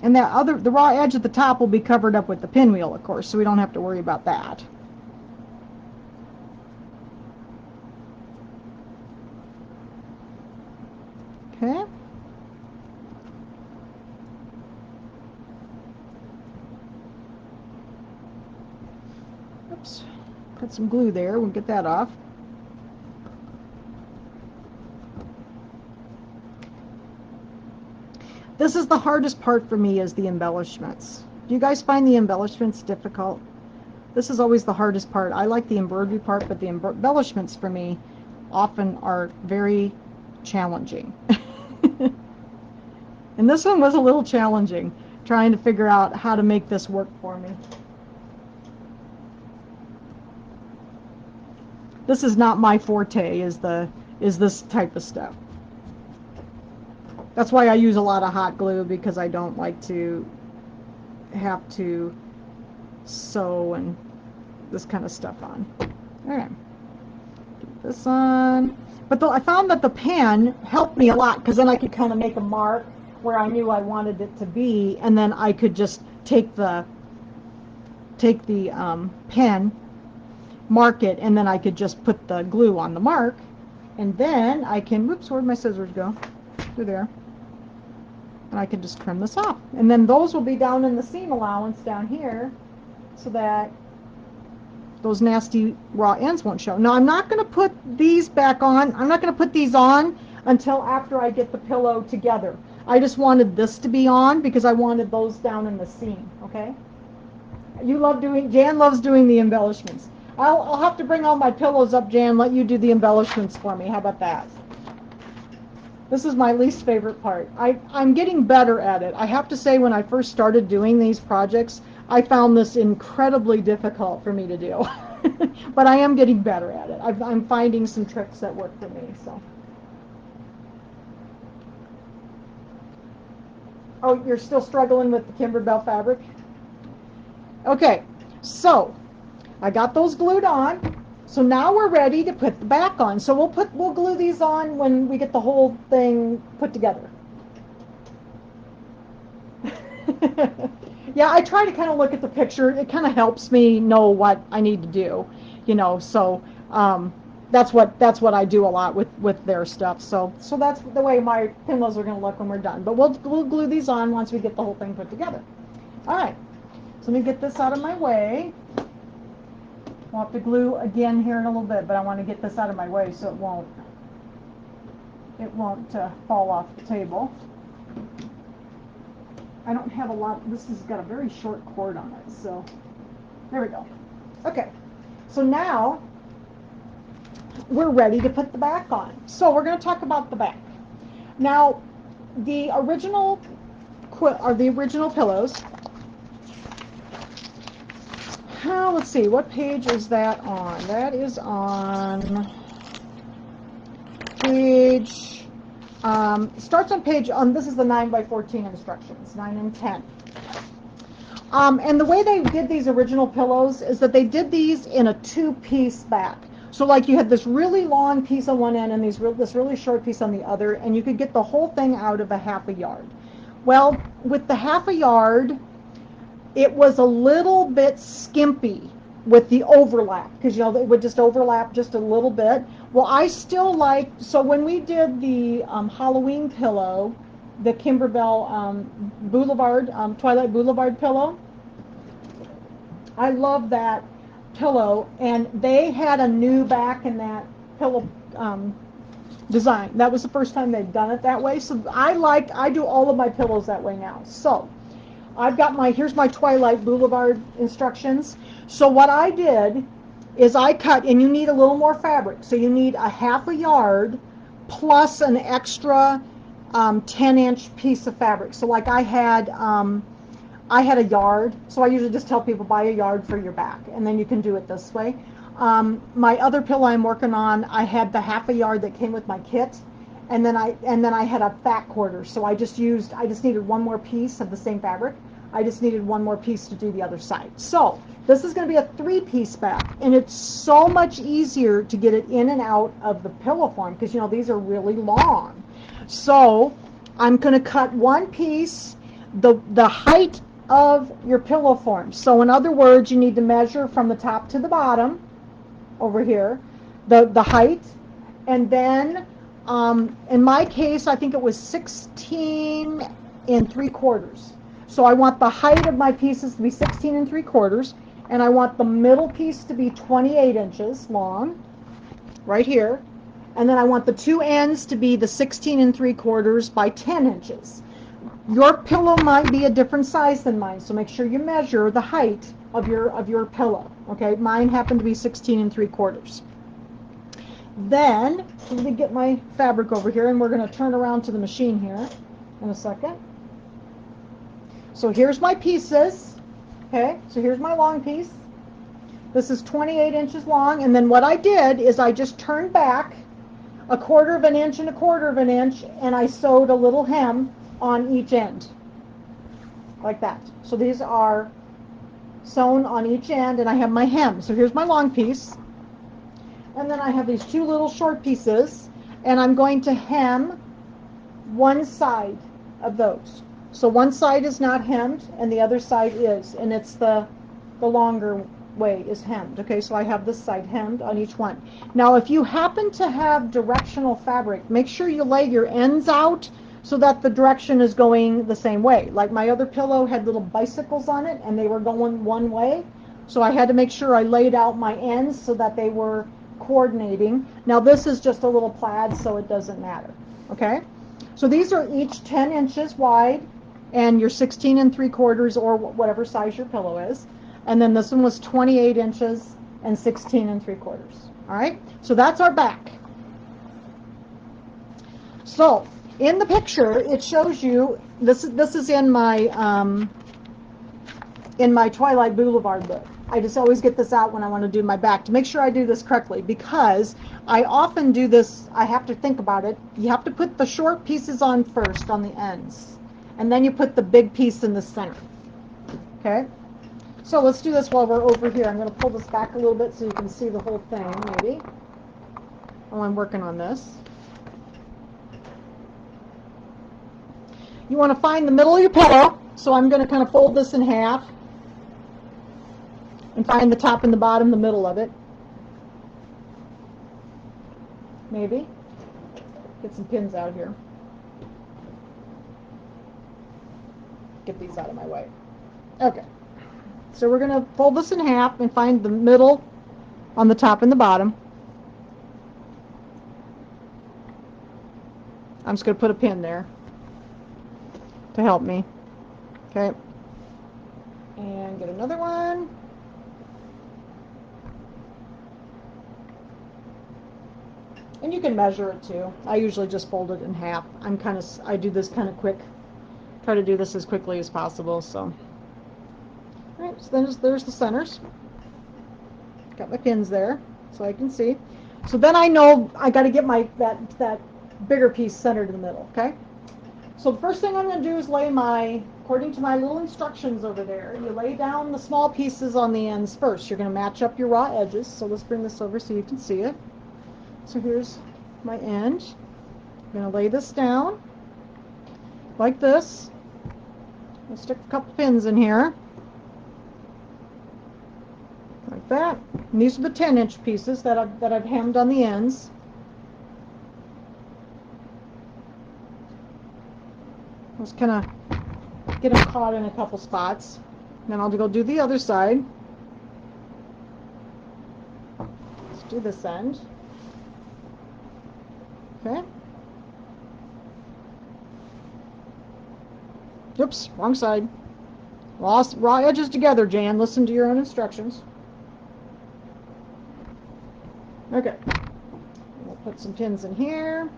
And the raw edge at the top will be covered up with the pinwheel, of course, so we don't have to worry about that. Okay. Oops. Put some glue there. We'll get that off. This is the hardest part for me, is the embellishments. Do you guys find the embellishments difficult? This is always the hardest part. I like the embroidery part, but the embellishments for me often are very challenging. And this one was a little challenging, trying to figure out how to make this work for me. This is not my forte, is this type of stuff. That's why I use a lot of hot glue, because I don't like to have to sew and this kind of stuff on. Alright, get this on. But I found that the pen helped me a lot, because then I could kind of make a mark where I knew I wanted it to be, and then I could just take the pen, mark it, and then I could just put the glue on the mark, and then I can, whoops, where'd my scissors go? They're there. And I can just trim this off. And then those will be down in the seam allowance down here, so that those nasty raw ends won't show. Now I'm not going to put these back on. I'm not going to put these on until after I get the pillow together. I just wanted this to be on because I wanted those down in the seam, okay? Jan loves doing the embellishments. I'll have to bring all my pillows up, Jan, let you do the embellishments for me. How about that? This is my least favorite part. I'm getting better at it. I have to say, when I first started doing these projects, I found this incredibly difficult for me to do. But I am getting better at it. I'm finding some tricks that work for me. So. Oh, you're still struggling with the Kimberbell fabric? Okay, so I got those glued on. So now we're ready to put the back on. So we'll glue these on when we get the whole thing put together. Yeah, I try to kind of look at the picture. It kind of helps me know what I need to do, you know. So that's what I do a lot with their stuff. So that's the way my pinwheels are going to look when we're done. But we'll glue these on once we get the whole thing put together. All right. So let me get this out of my way. We'll have to glue again here in a little bit, but I want to get this out of my way so it won't fall off the table. I don't have a lot. This has got a very short cord on it, so there we go. Okay, so now we're ready to put the back on. So we're going to talk about the back. Now, the original pillows. Let's see, what page is that on? That is on page, starts on page, this is the 9x14 instructions, 9 and 10. And the way they did these original pillows is that they did these in a 2-piece back. So like you had this really long piece on one end and this really short piece on the other, and you could get the whole thing out of a ½ yard. Well, with the ½ yard, it was a little bit skimpy with the overlap, because you know it would just overlap just a little bit. Well, I still like, so when we did the Halloween pillow, the Kimberbell Boulevard, Twilight Boulevard pillow, I love that pillow, and they had a new back in that pillow design. That was the first time they'd done it that way, so I do all of my pillows that way now. So I've got here's my Twilight Boulevard instructions. So what I did is I cut, and you need a little more fabric, so you need a ½ yard plus an extra 10-inch piece of fabric. So like I had a yard, so I usually just tell people buy a yard for your back, and then you can do it this way. My other pillow I'm working on, I had the ½ yard that came with my kit, and then I had a fat quarter, so I just needed one more piece of the same fabric. I just needed one more piece to do the other side. So this is going to be a 3-piece back, and it's so much easier to get it in and out of the pillow form, because you know these are really long. So I'm going to cut one piece the height of your pillow form. So in other words, you need to measure from the top to the bottom over here, the height, and then in my case I think it was 16 3/4. So I want the height of my pieces to be 16 3/4, and I want the middle piece to be 28 inches long, right here, and then I want the two ends to be the 16 3/4 by 10 inches. Your pillow might be a different size than mine, so make sure you measure the height of your pillow. Okay, mine happened to be 16 3/4. Then, let me get my fabric over here, and we're going to turn around to the machine here in a second. So here's my pieces. Okay, so here's my long piece. This is 28 inches long, and then what I did is I just turned back 1/4 of an inch and 1/4 of an inch, and I sewed a little hem on each end, like that. So these are sewn on each end, and I have my hem. So here's my long piece, and then I have these 2 little short pieces, and I'm going to hem one side of those. So one side is not hemmed, and the other side is, and it's the longer way is hemmed. Okay, so I have this side hemmed on each one. Now, if you happen to have directional fabric, make sure you lay your ends out so that the direction is going the same way. Like my other pillow had little bicycles on it, and they were going one way, so I had to make sure I laid out my ends so that they were coordinating. Now this is just a little plaid, so it doesn't matter. Okay, so these are each 10 inches wide, and you're 16 3/4 or whatever size your pillow is. And then this one was 28 inches and 16 3/4. All right, so that's our back. So in the picture, it shows you, this is in my Twilight Boulevard book. I just always get this out when I want to do my back to make sure I do this correctly, because I often do this, I have to think about it. You have to put the short pieces on first on the ends, and then you put the big piece in the center. Okay? So let's do this while we're over here. I'm going to pull this back a little bit so you can see the whole thing, maybe, while I'm working on this. You want to find the middle of your pillow, so I'm going to kind of fold this in half and find the top and the bottom, the middle of it. Maybe. Get some pins out here. Get these out of my way. Okay. So we're going to fold this in half and find the middle on the top and the bottom. I'm just going to put a pin there to help me. Okay. And get another one. And you can measure it too. I usually just fold it in half. I do this kind of quick. Try to do this as quickly as possible, so. Alright, so then there's the centers. Got my pins there, so I can see. So then I know I got to get that bigger piece centered in the middle, okay? So the first thing I'm going to do is according to my little instructions over there, you lay down the small pieces on the ends first. You're going to match up your raw edges, so let's bring this over so you can see it. So here's my end. I'm going to lay this down like this. I'll stick a couple pins in here. Like that. And these are the 10-inch pieces that I've hemmed on the ends. Just kind of get them caught in a couple spots. Then I'll go do the other side. Let's do this end. Okay. Oops, wrong side. Raw edges together, Jan. Listen to your own instructions. Okay. We'll put some pins in here.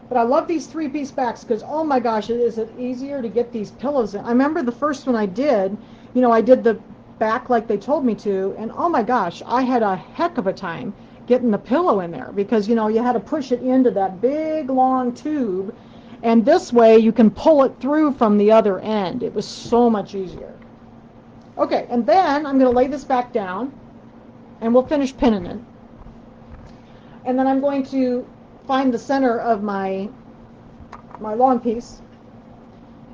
But I love these 3-piece backs because, oh my gosh, is it easier to get these pillows in. I remember the first one I did, I did the back like they told me to, and oh my gosh, I had a heck of a time getting the pillow in there because, you had to push it into that big, long tube, and this way you can pull it through from the other end. It was so much easier. Okay, and then I'm going to lay this back down, and we'll finish pinning it. And then I'm going to find the center of my long piece,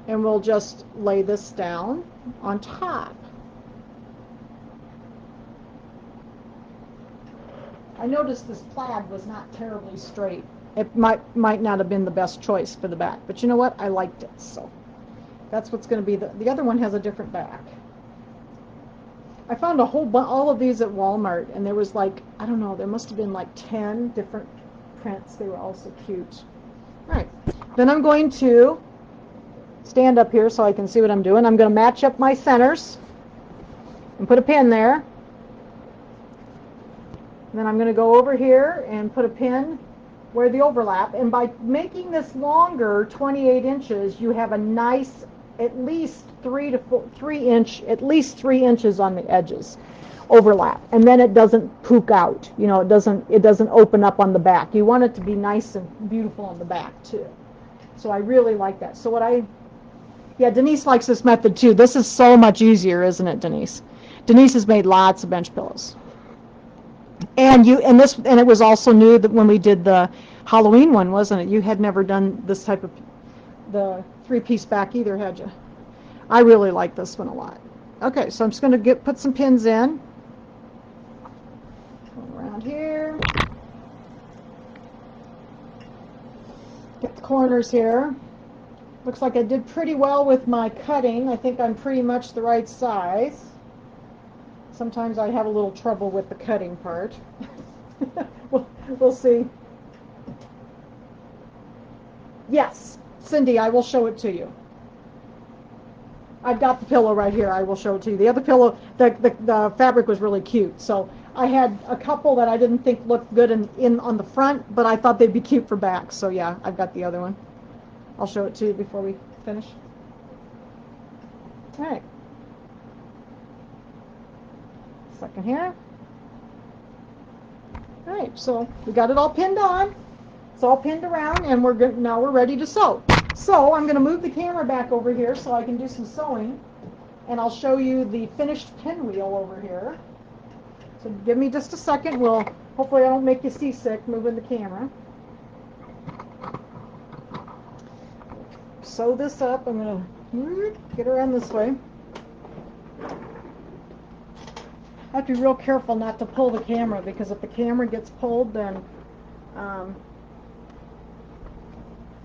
and we'll just lay this down on top. I noticed this plaid was not terribly straight. It might not have been the best choice for the back, but you know what? I liked it, so that's what's going to be the other one has a different back. I found a whole bunch, all of these at Walmart, and there was like, I don't know, there must have been like 10 different prints. They were all so cute. All right, then I'm going to stand up here so I can see what I'm doing. I'm going to match up my centers and put a pin there. And then I'm going to go over here and put a pin where the overlap. And by making this longer, 28 inches, you have a nice, at least 3 inches on the edges overlap, and then it doesn't pook out. You know, it doesn't open up on the back. You want it to be nice and beautiful on the back too. So I really like that. So yeah, Denise likes this method too. This is so much easier, isn't it, Denise? Denise has made lots of bench pillows. And it was also new that when we did the Halloween one, wasn't it? You had never done this type of the 3-piece back either, had you? I really like this one a lot. Okay, so I'm just going to put some pins in. Going around here. Get the corners here. Looks like I did pretty well with my cutting. I think I'm pretty much the right size. Sometimes I have a little trouble with the cutting part. We'll see. Yes, Cindy, I will show it to you. I've got the pillow right here. I will show it to you. The other pillow, the fabric was really cute. So I had a couple that I didn't think looked good in on the front, but I thought they'd be cute for back. So yeah, I've got the other one. I'll show it to you before we finish. All right. Second here. All right, so we got it all pinned on. It's all pinned around, and now we're ready to sew. So I'm going to move the camera back over here so I can do some sewing, and I'll show you the finished pinwheel over here. So give me just a second. Hopefully I don't make you seasick moving the camera. Sew this up. I'm going to get around this way. I have to be real careful not to pull the camera, because if the camera gets pulled, then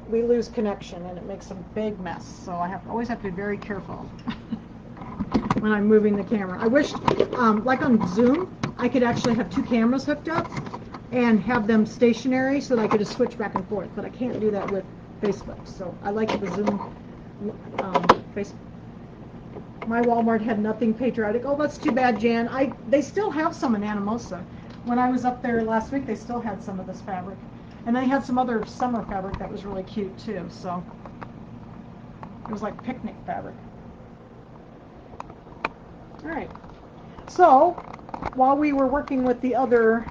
we lose connection and it makes a big mess. So I always have to be very careful when I'm moving the camera. I wish, like on Zoom, I could actually have 2 cameras hooked up and have them stationary so that I could just switch back and forth, but I can't do that with Facebook. So I like the Zoom Facebook. My Walmart had nothing patriotic. Oh, that's too bad, Jan. They still have some in Anamosa. When I was up there last week, they still had some of this fabric. And they had some other summer fabric that was really cute, too. So it was like picnic fabric. All right. So while we were working with the other,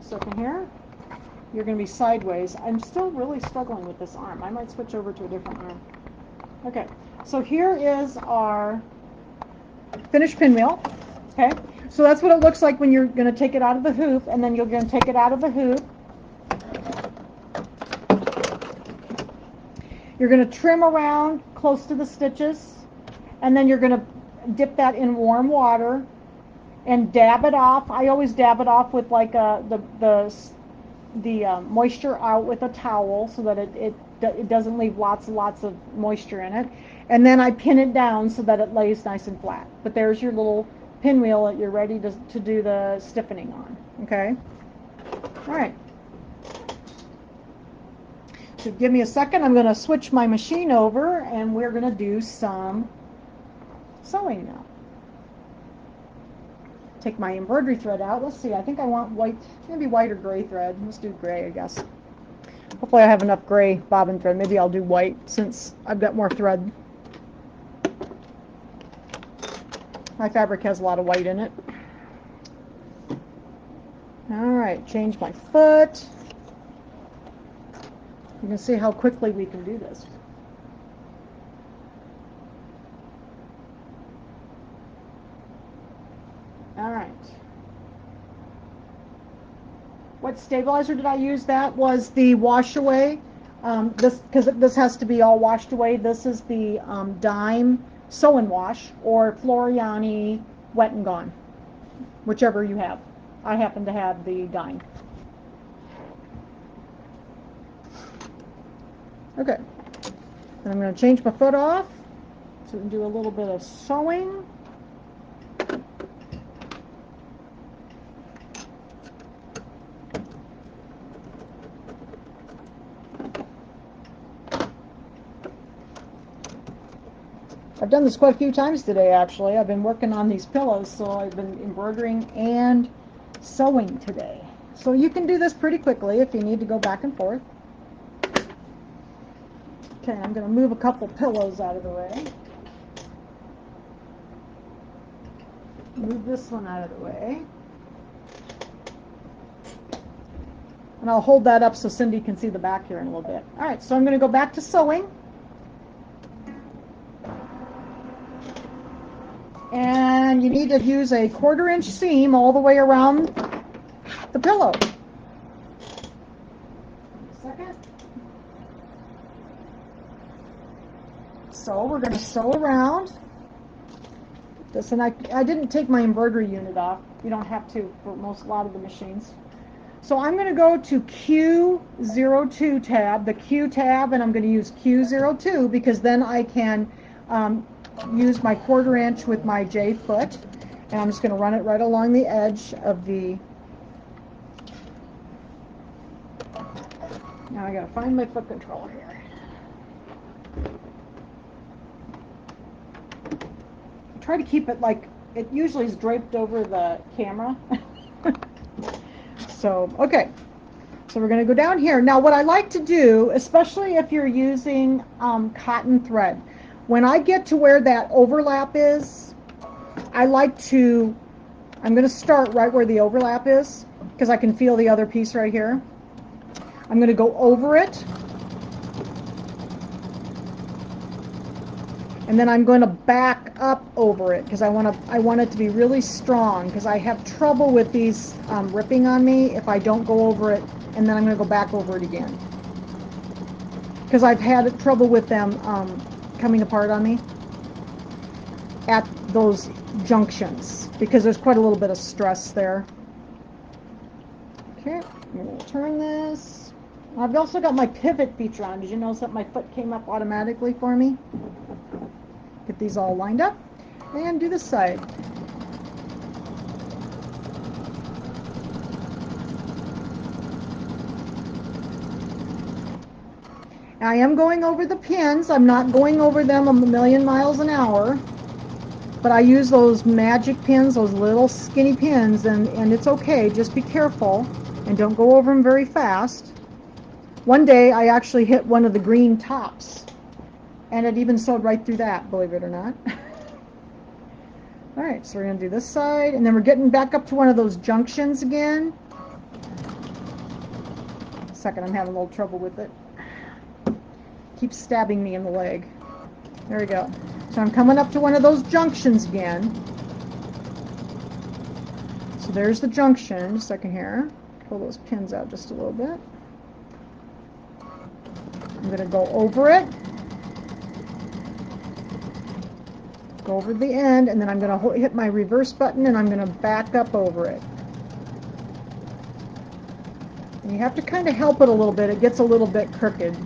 second here, you're going to be sideways. I'm still really struggling with this arm. I might switch over to a different arm. Okay. So here is our finished pinwheel. Okay, so that's what it looks like when you're going to take it out of the hoop, and then you're going to take it out of the hoop. You're going to trim around close to the stitches, and then you're going to dip that in warm water and dab it off. I always dab it off with like the moisture out with a towel so that it doesn't leave lots and lots of moisture in it. And then I pin it down so that it lays nice and flat. But there's your little pinwheel that you're ready to do the stiffening on. Okay? All right. So give me a second. I'm going to switch my machine over, and we're going to do some sewing now. Take my embroidery thread out. Let's see. I think I want white, maybe white or gray thread. Let's do gray, I guess. Hopefully I have enough gray bobbin thread. Maybe I'll do white since I've got more thread. My fabric has a lot of white in it. All right, change my foot. You can see how quickly we can do this. All right. What stabilizer did I use? That was the wash away. Because this has to be all washed away. This is the Dime Sew and Wash, or Floriani Wet and Gone, whichever you have. I happen to have the Dime. Okay, and I'm going to change my foot off so we can do a little bit of sewing. I've done this quite a few times today, actually. I've been working on these pillows, so I've been embroidering and sewing today. So you can do this pretty quickly if you need to go back and forth. Okay, I'm going to move a couple pillows out of the way. Move this one out of the way. And I'll hold that up so Cindy can see the back here in a little bit. All right, so I'm going to go back to sewing. And you need to use a 1/4 inch seam all the way around the pillow. Second. So we're going to sew around this, and I didn't take my embroidery unit off. You don't have to for a lot of the machines. So I'm going to go to Q02 tab, the Q tab, and I'm going to use Q02 because then I can use my 1/4 inch with my J foot, and I'm just going to run it right along the edge of the. Now I got to find my foot control here. Try to keep it like it usually is draped over the camera. So, okay. So we're going to go down here. Now what I like to do, especially if you're using cotton thread, when I get to where that overlap is, I'm going to start right where the overlap is because I can feel the other piece right here. I'm going to go over it. And then I'm going to back up over it because I want it to be really strong because I have trouble with these ripping on me if I don't go over it, and then I'm going to go back over it again because I've had trouble with them coming apart on me at those junctions because there's quite a little bit of stress there. Okay, I'm going to turn this. I've also got my pivot feature on. Did you notice that my foot came up automatically for me? Get these all lined up and do this side. I am going over the pins. I'm not going over them a million miles an hour, but I use those magic pins, those little skinny pins, and it's okay. Just be careful and don't go over them very fast. One day I actually hit one of the green tops, and it even sewed right through that, believe it or not. All right, so we're going to do this side, and then we're getting back up to one of those junctions again. Second, I'm having a little trouble with it. Keeps stabbing me in the leg. There we go. So I'm coming up to one of those junctions again. So there's the junction. Just a second here. Pull those pins out just a little bit. I'm going to go over it. Go over the end, and then I'm going to hit my reverse button, and I'm going to back up over it. And you have to kind of help it a little bit. It gets a little bit crooked,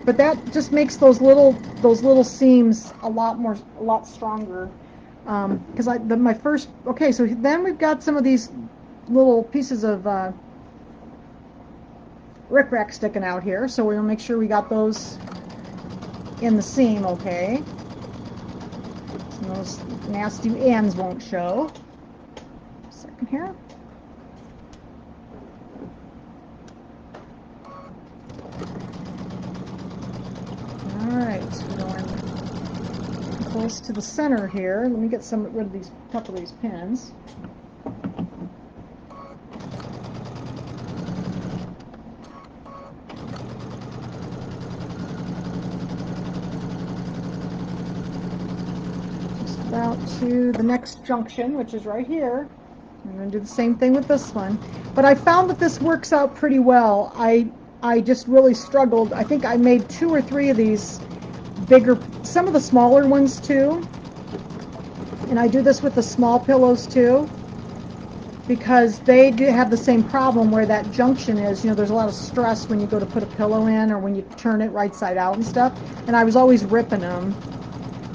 but that just makes those little seams a lot stronger. Because okay, so then we've got some of these little pieces of rickrack sticking out here, so we'll make sure we got those in the seam okay. And those nasty ends won't show. Second here. Alright, we're going close to the center here. Let me get rid of these couple of these pins. Out to the next junction, which is right here. I'm going to do the same thing with this one. But I found that this works out pretty well. I just really struggled. I think I made 2 or 3 of these bigger, some of the smaller ones too. And I do this with the small pillows too, because they do have the same problem where that junction is, there's a lot of stress when you go to put a pillow in or when you turn it right side out and stuff. And I was always ripping them.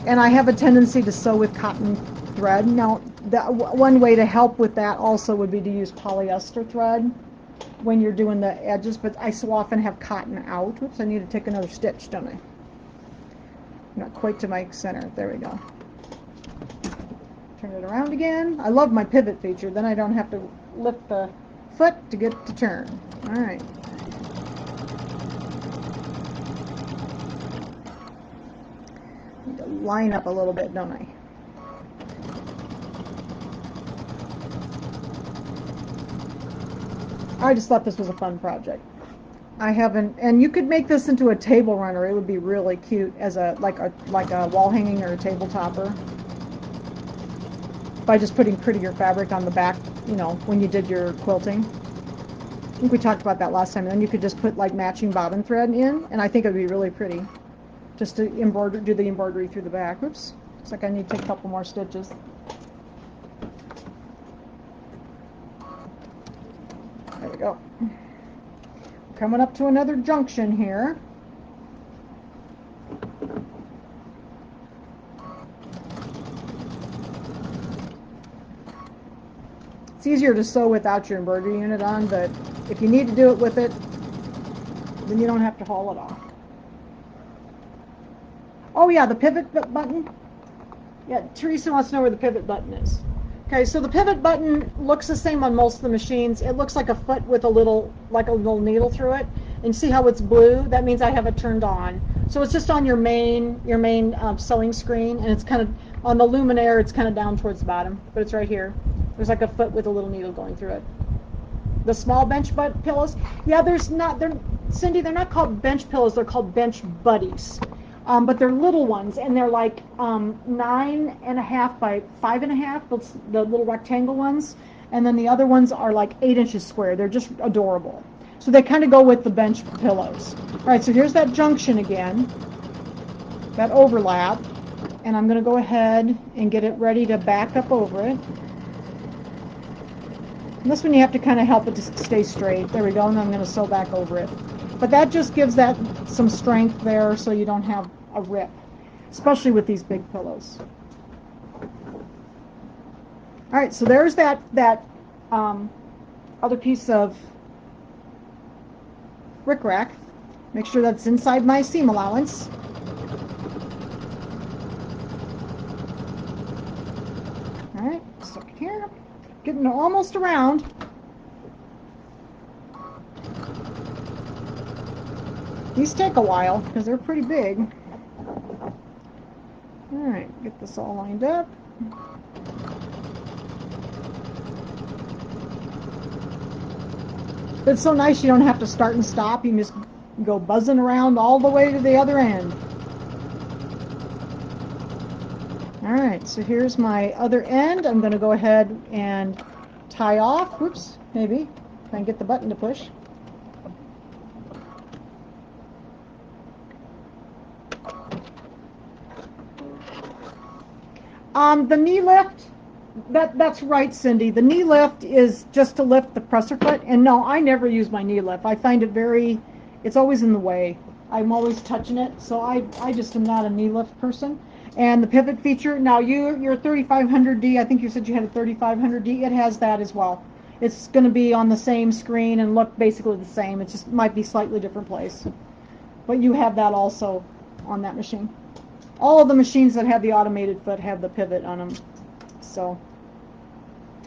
And I have a tendency to sew with cotton thread. Now, one way to help with that also would be to use polyester thread when you're doing the edges, but I so often have cotton out. Oops, I need to take another stitch, don't I? Not quite to my center. There we go. Turn it around again. I love my pivot feature. Then I don't have to lift the foot to get to turn. All right. Need to line up a little bit, don't I? I just thought this was a fun project. I haven't, and you could make this into a table runner. It would be really cute as a like a wall hanging or a table topper. By just putting prettier fabric on the back, you know, when you did your quilting. I think we talked about that last time. And then you could just put like matching bobbin thread in, and I think it would be really pretty. Just to do the embroidery through the back. Oops, looks like I need to take a couple more stitches. There we go. Coming up to another junction here. It's easier to sew without your embroidery unit on, but if you need to do it with it, then you don't have to haul it off. Oh yeah, the pivot button. Yeah, Teresa wants to know where the pivot button is. Okay, so the pivot button looks the same on most of the machines. It looks like a foot with a little needle through it. And see how it's blue? That means I have it turned on. So it's just on your main sewing screen, and it's kind of on the Luminaire. It's kind of down towards the bottom, but it's right here. There's like a foot with a little needle going through it. The small bench pillows, yeah, Cindy, they're not called bench pillows. They're called bench buddies. But they're little ones, and they're like 9.5 by 5.5, the little rectangle ones, and then the other ones are like 8 inches square. They're just adorable. So they kind of go with the bench pillows. All right, so here's that junction again, that overlap, and I'm going to go ahead and get it ready to back up over it. And this one you have to kind of help it to stay straight. There we go, and then I'm going to sew back over it. But that just gives that some strength there so you don't have a rip, especially with these big pillows. All right, so there's that other piece of rickrack. Make sure that's inside my seam allowance. All right, stuck it here. Getting almost around. These take a while because they're pretty big. All right, get this all lined up. It's so nice you don't have to start and stop. You can just go buzzing around all the way to the other end. All right, so here's my other end. I'm going to go ahead and tie off. Whoops, maybe. Try and get the button to push. The knee lift, that's right, Cindy. The knee lift is just to lift the presser foot. And no, I never use my knee lift. I find it it's always in the way. I'm always touching it, so I just am not a knee lift person. And the pivot feature, now your 3500D, I think you said you had a 3500D, it has that as well. It's going to be on the same screen and look basically the same. It just might be slightly different place. But you have that also on that machine. All of the machines that have the automated foot have the pivot on them. So,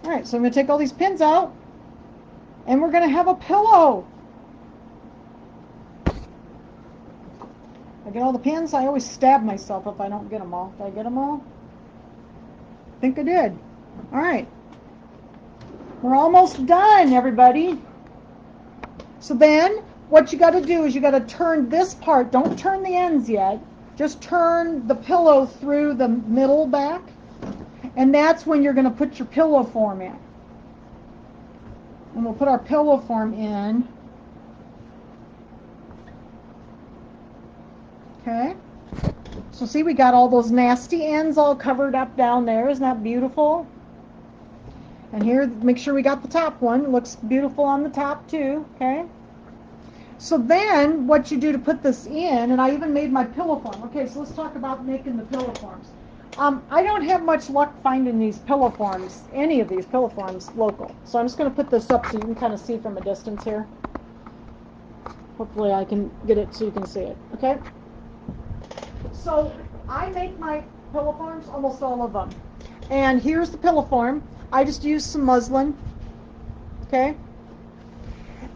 all right, so I'm going to take all these pins out, and we're going to have a pillow. I get all the pins. I always stab myself if I don't get them all. Did I get them all? I think I did. All right. We're almost done, everybody. So then what you got to do is you got to turn this part. Don't turn the ends yet. Just turn the pillow through the middle back, and that's when you're going to put your pillow form in. And we'll put our pillow form in. Okay. So see, we got all those nasty ends all covered up down there. Isn't that beautiful? And here, make sure we got the top one. It looks beautiful on the top too. Okay. So then what you do to put this in, and I even made my pillow form. Okay, so let's talk about making the pillow forms. I don't have much luck finding these pillow forms, any of these pillow forms, local. So I'm just going to put this up so you can kind of see from a distance here. Hopefully I can get it so you can see it. Okay? So I make my pillow forms, almost all of them. And here's the pillow form. I just used some muslin, okay?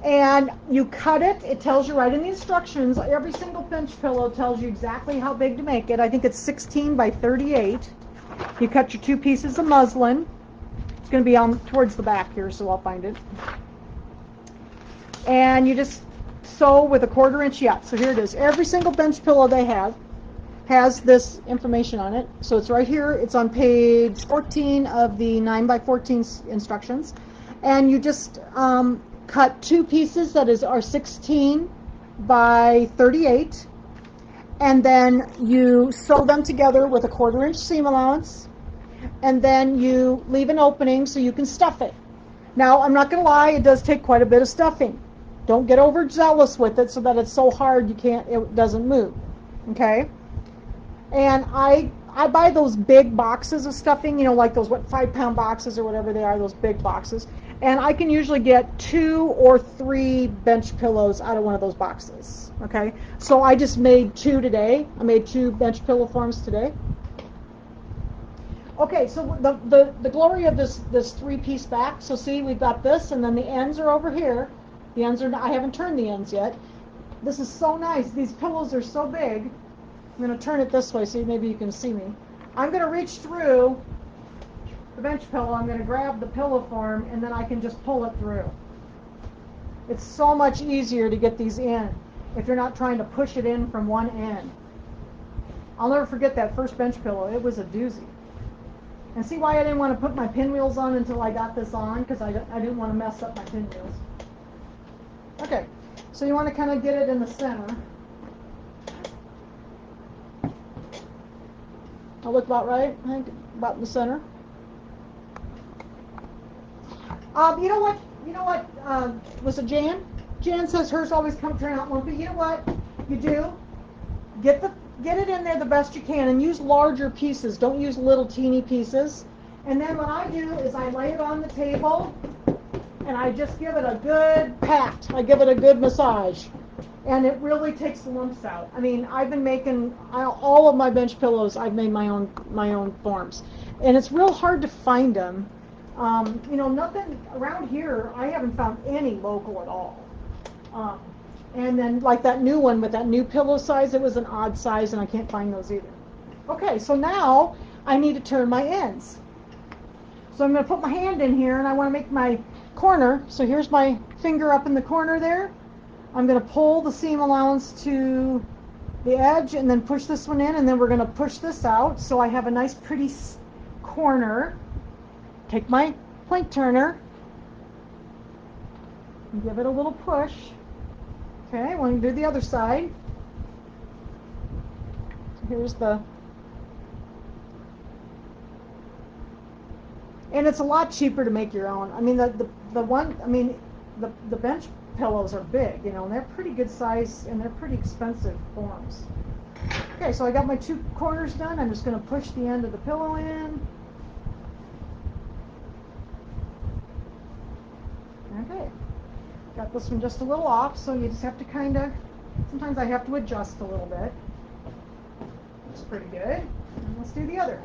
And you cut it. It tells you right in the instructions. Every single bench pillow tells you exactly how big to make it. I think it's 16 by 38. You cut your 2 pieces of muslin. It's going to be on towards the back here, so I'll find it. And you just sew with a 1/4 inch. Yeah, so here it is. Every single bench pillow they have has this information on it. So it's right here. It's on page 14 of the 9 by 14 instructions. And you just cut 2 pieces that are 16 by 38. And then you sew them together with a 1/4 inch seam allowance. And then you leave an opening so you can stuff it. Now, I'm not going to lie, it does take quite a bit of stuffing. Don't get overzealous with it so that it's so hard it doesn't move. Okay? And I buy those big boxes of stuffing, like those 5-pound boxes or whatever they are, those big boxes. And I can usually get 2 or 3 bench pillows out of one of those boxes. Okay? So I just made 2 today. I made 2 bench pillow forms today. Okay, so the glory of this 3-piece back, so see, we've got this, and then the ends are over here. The ends are, I haven't turned the ends yet. This is so nice. These pillows are so big. I'm going to turn it this way so maybe you can see me. I'm going to reach through the bench pillow. I'm going to grab the pillow form, and then I can just pull it through. It's so much easier to get these in if you're not trying to push it in from one end. I'll never forget that first bench pillow. It was a doozy. And see why I didn't want to put my pinwheels on until I got this on? Because I didn't want to mess up my pinwheels. Okay, so you want to kind of get it in the center. I'll look about right, I think, about in the center. You know what, was it Jan? Jan says hers always turn out lumpy. You know what you do? Get it in there the best you can and use larger pieces. Don't use little teeny pieces. And then what I do is I lay it on the table and I just give it a good pat. I give it a good massage. And it really takes the lumps out. I mean, I've been making all of my bench pillows. I've made my own forms, and it's real hard to find them. Nothing around here. I haven't found any local at all. And then like that new one with that new pillow size, it was an odd size, and I can't find those either. Okay, so now I need to turn my ends. So I'm going to put my hand in here, and I want to make my corner. So here's my finger up in the corner there. I'm going to pull the seam allowance to the edge and then push this one in, and then we're going to push this out so I have a nice pretty corner. Take my point turner and give it a little push. Okay, we're going to do the other side. So here's and it's a lot cheaper to make your own. I mean, the bench pillows are big, and they're pretty good size, and they're pretty expensive forms. Okay, so I got my 2 corners done. I'm just going to push the end of the pillow in. Okay, got this one just a little off, so you just have to sometimes I have to adjust a little bit. Looks pretty good. And let's do the other.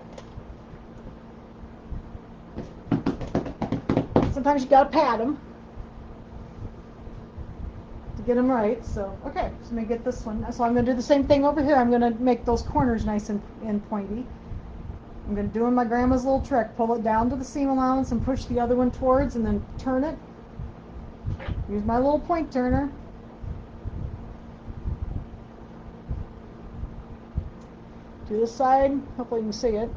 Sometimes you got to pat them to get them right. So, okay, so let me get this one. So I'm going to do the same thing over here. I'm going to make those corners nice and pointy. I'm going to do my grandma's little trick. Pull it down to the seam allowance and push the other one towards, and then turn it. Use my little point turner. To this side. Hopefully you can see it.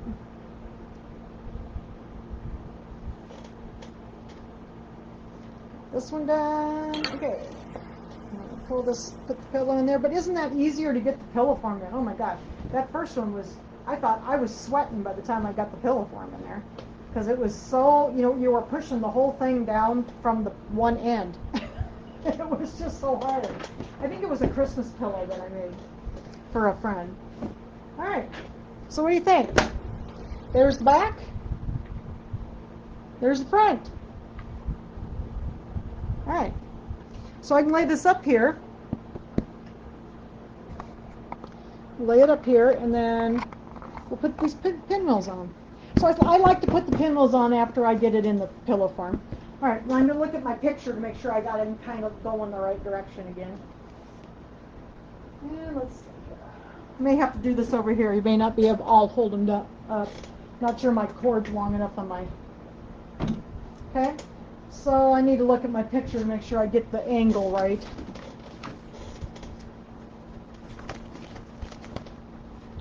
This one done. Okay. I'm going to put the pillow in there. But isn't that easier to get the pillow form in? Oh my gosh. That first one I thought I was sweating by the time I got the pillow form in there. Because it was so, you were pushing the whole thing down from the one end. It was just so hard. I think it was a Christmas pillow that I made for a friend. All right. So what do you think? There's the back. There's the front. All right. So I can lay this up here. Lay it up here, and then we'll put these pinwheels on. So I like to put the pinwheels on after I get it in the pillow form. All right, well, I'm going to look at my picture to make sure I got it kind of going the right direction again. And let's see. I may have to do this over here. You may not be able to all hold them up. Not sure my cord's long enough on my... Okay, so I need to look at my picture to make sure I get the angle right.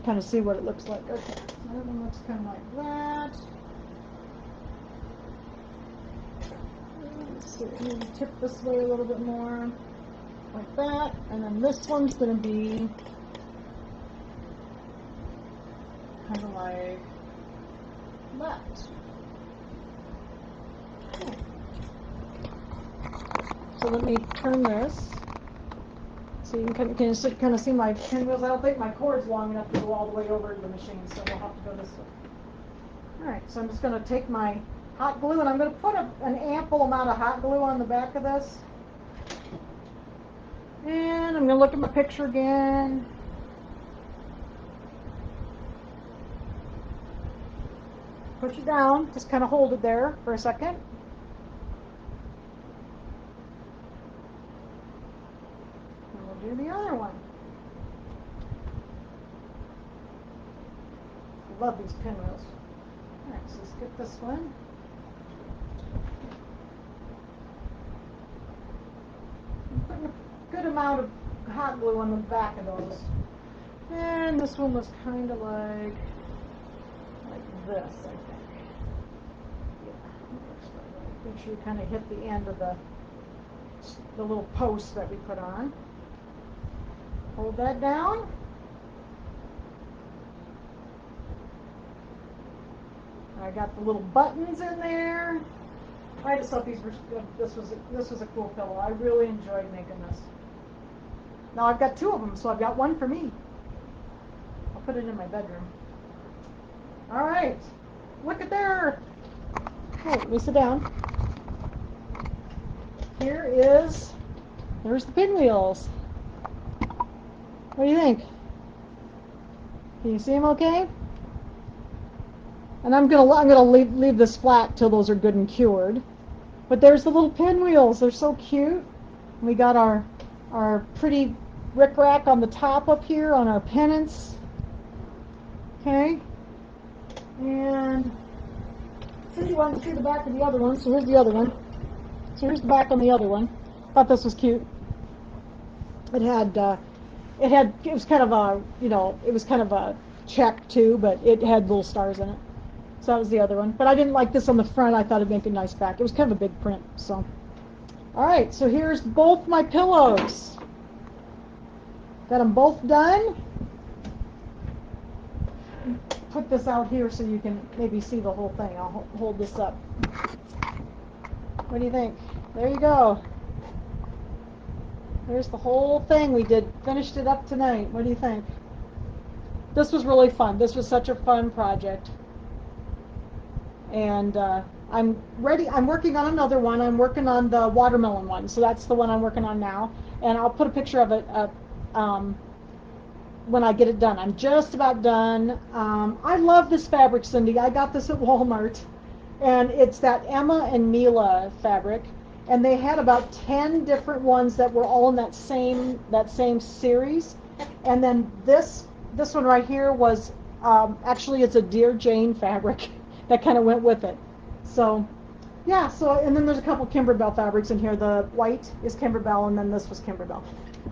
Kind of see what it looks like. Okay, so that one looks kind of like that. Let's see, I need to tip this way a little bit more, like that. And then this one's going to be kind of like that. Okay. So let me turn this. So you can kind of see my pinwheels. I don't think my cord's long enough to go all the way over to the machine, so we'll have to go this way. All right, so I'm just going to take my hot glue, and I'm going to put an ample amount of hot glue on the back of this. And I'm going to look at my picture again. Push it down, just kind of hold it there for a second. And we'll do the other one. I love these pinwheels. All right, so let's get this one. I'm putting a good amount of hot glue on the back of those. And this one was kind of like this, I think. Yeah, make sure you kind of hit the end of the little post that we put on. Hold that down. I got the little buttons in there. I just thought these were good. This was a cool pillow. I really enjoyed making this. Now I've got two of them, so I've got one for me. I'll put it in my bedroom. All right, look at there. Oh, let me sit down. There's the pinwheels. What do you think? Can you see them okay? And I'm gonna leave this flat till those are good and cured. But there's the little pinwheels. They're so cute. We got our pretty rickrack on the top up here on our pennants. Okay. And Cindy wanted to see the back of the other one, so here's the other one. So here's the back on the other one. Thought this was cute. It was kind of a, it was kind of a check too, but it had little stars in it. So that was the other one. But I didn't like this on the front. I thought it'd make a nice back. It was kind of a big print, so. All right, so here's both my pillows. Got them both done. Put this out here so you can maybe see the whole thing. I'll hold this up. What do you think? There you go. There's the whole thing we did. Finished it up tonight. What do you think? This was really fun. This was such a fun project. And I'm ready. I'm working on another one. I'm working on the watermelon one. So that's the one I'm working on now. And I'll put a picture of it up when I get it done. I'm just about done. I love this fabric, Cindy. I got this at Walmart. And it's that Emma and Mila fabric. And they had about 10 different ones that were all in that same series. And then this one right here was, actually it's a Dear Jane fabric that kind of went with it. So, yeah, and then there's a couple Kimberbell fabrics in here. The white is Kimberbell, and then this was Kimberbell.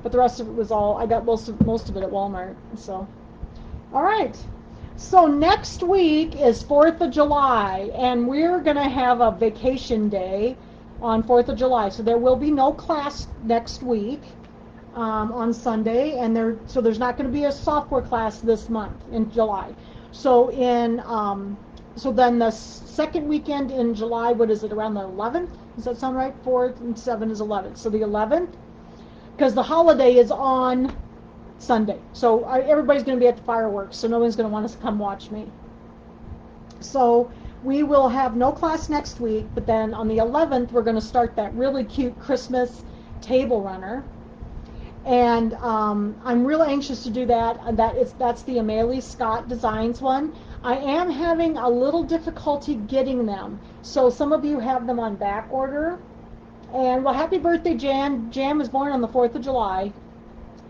But the rest of it was all, I got most of it at Walmart, so. All right, so next week is 4th of July, and we're gonna have a vacation day on 4th of July. So there will be no class next week on Sunday, and there's not gonna be a software class this month in July. So so then the second weekend in July, what is it, around the 11th? Does that sound right? 4th and 7 is 11th. So the 11th, because the holiday is on Sunday. So everybody's going to be at the fireworks, so no one's going to want us to come watch me. So we will have no class next week, but then on the 11th, we're going to start that really cute Christmas table runner. And I'm real anxious to do that. That's the Amelie Scott Designs one. I am having a little difficulty getting them, so some of you have them on back order. And well, happy birthday, Jan. Jan was born on the 4th of July.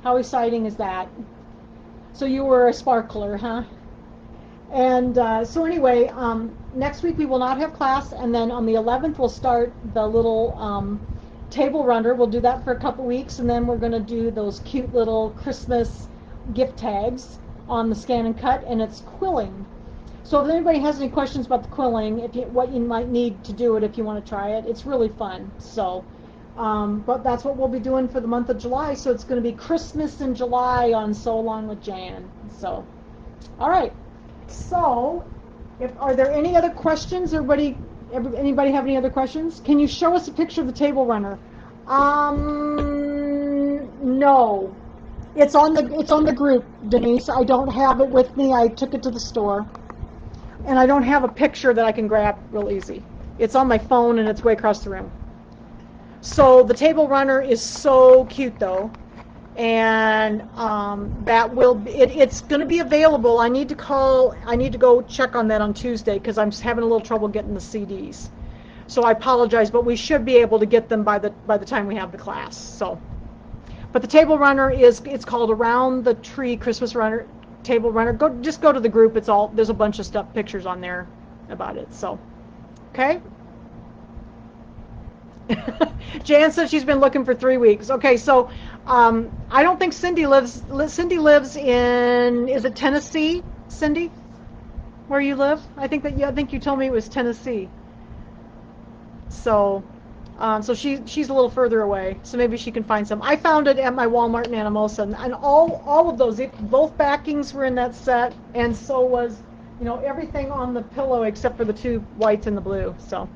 How exciting is that? So you were a sparkler, huh? And so anyway, next week we will not have class, and then on the 11th we'll start the little table runner. We'll do that for a couple weeks, and then we're going to do those cute little Christmas gift tags on the scan and cut, and it's quilling. So if anybody has any questions about the quilling, what you might need to do it if you want to try it, it's really fun. So, but that's what we'll be doing for the month of July. So it's going to be Christmas in July on Sew Along with Jan. So, all right. So, are there any other questions? Anybody have any other questions? Can you show us a picture of the table runner? No. It's on the group, Denise. I don't have it with me. I took it to the store. And I don't have a picture that I can grab real easy. It's on my phone and it's way across the room. So the table runner is so cute though. And it's going to be available. I need to go check on that on Tuesday because I'm having a little trouble getting the CDs. So I apologize, but we should be able to get them by the time we have the class. So, but the table runner it's called Around the Tree Christmas Runner Table Runner. Just go to the group. There's a bunch of pictures on there about it. So, okay. Jan said she's been looking for 3 weeks. Okay, so I don't think Cindy lives in, is it Tennessee, Cindy? Where you live? I think you told me it was Tennessee. So she's a little further away. So maybe she can find some. I found it at my Walmart in Anamosa, and all of those, both backings were in that set, and so was, everything on the pillow except for the 2 whites and the blue. So.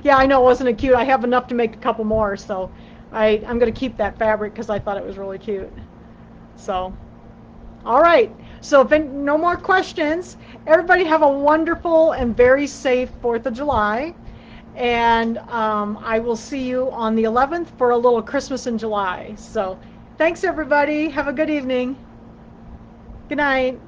Yeah, I know, wasn't it cute? I have enough to make a couple more, so I'm going to keep that fabric because I thought it was really cute. So, all right. So if no more questions, everybody have a wonderful and very safe 4th of July. And I will see you on the 11th for a little Christmas in July. So thanks, everybody. Have a good evening. Good night.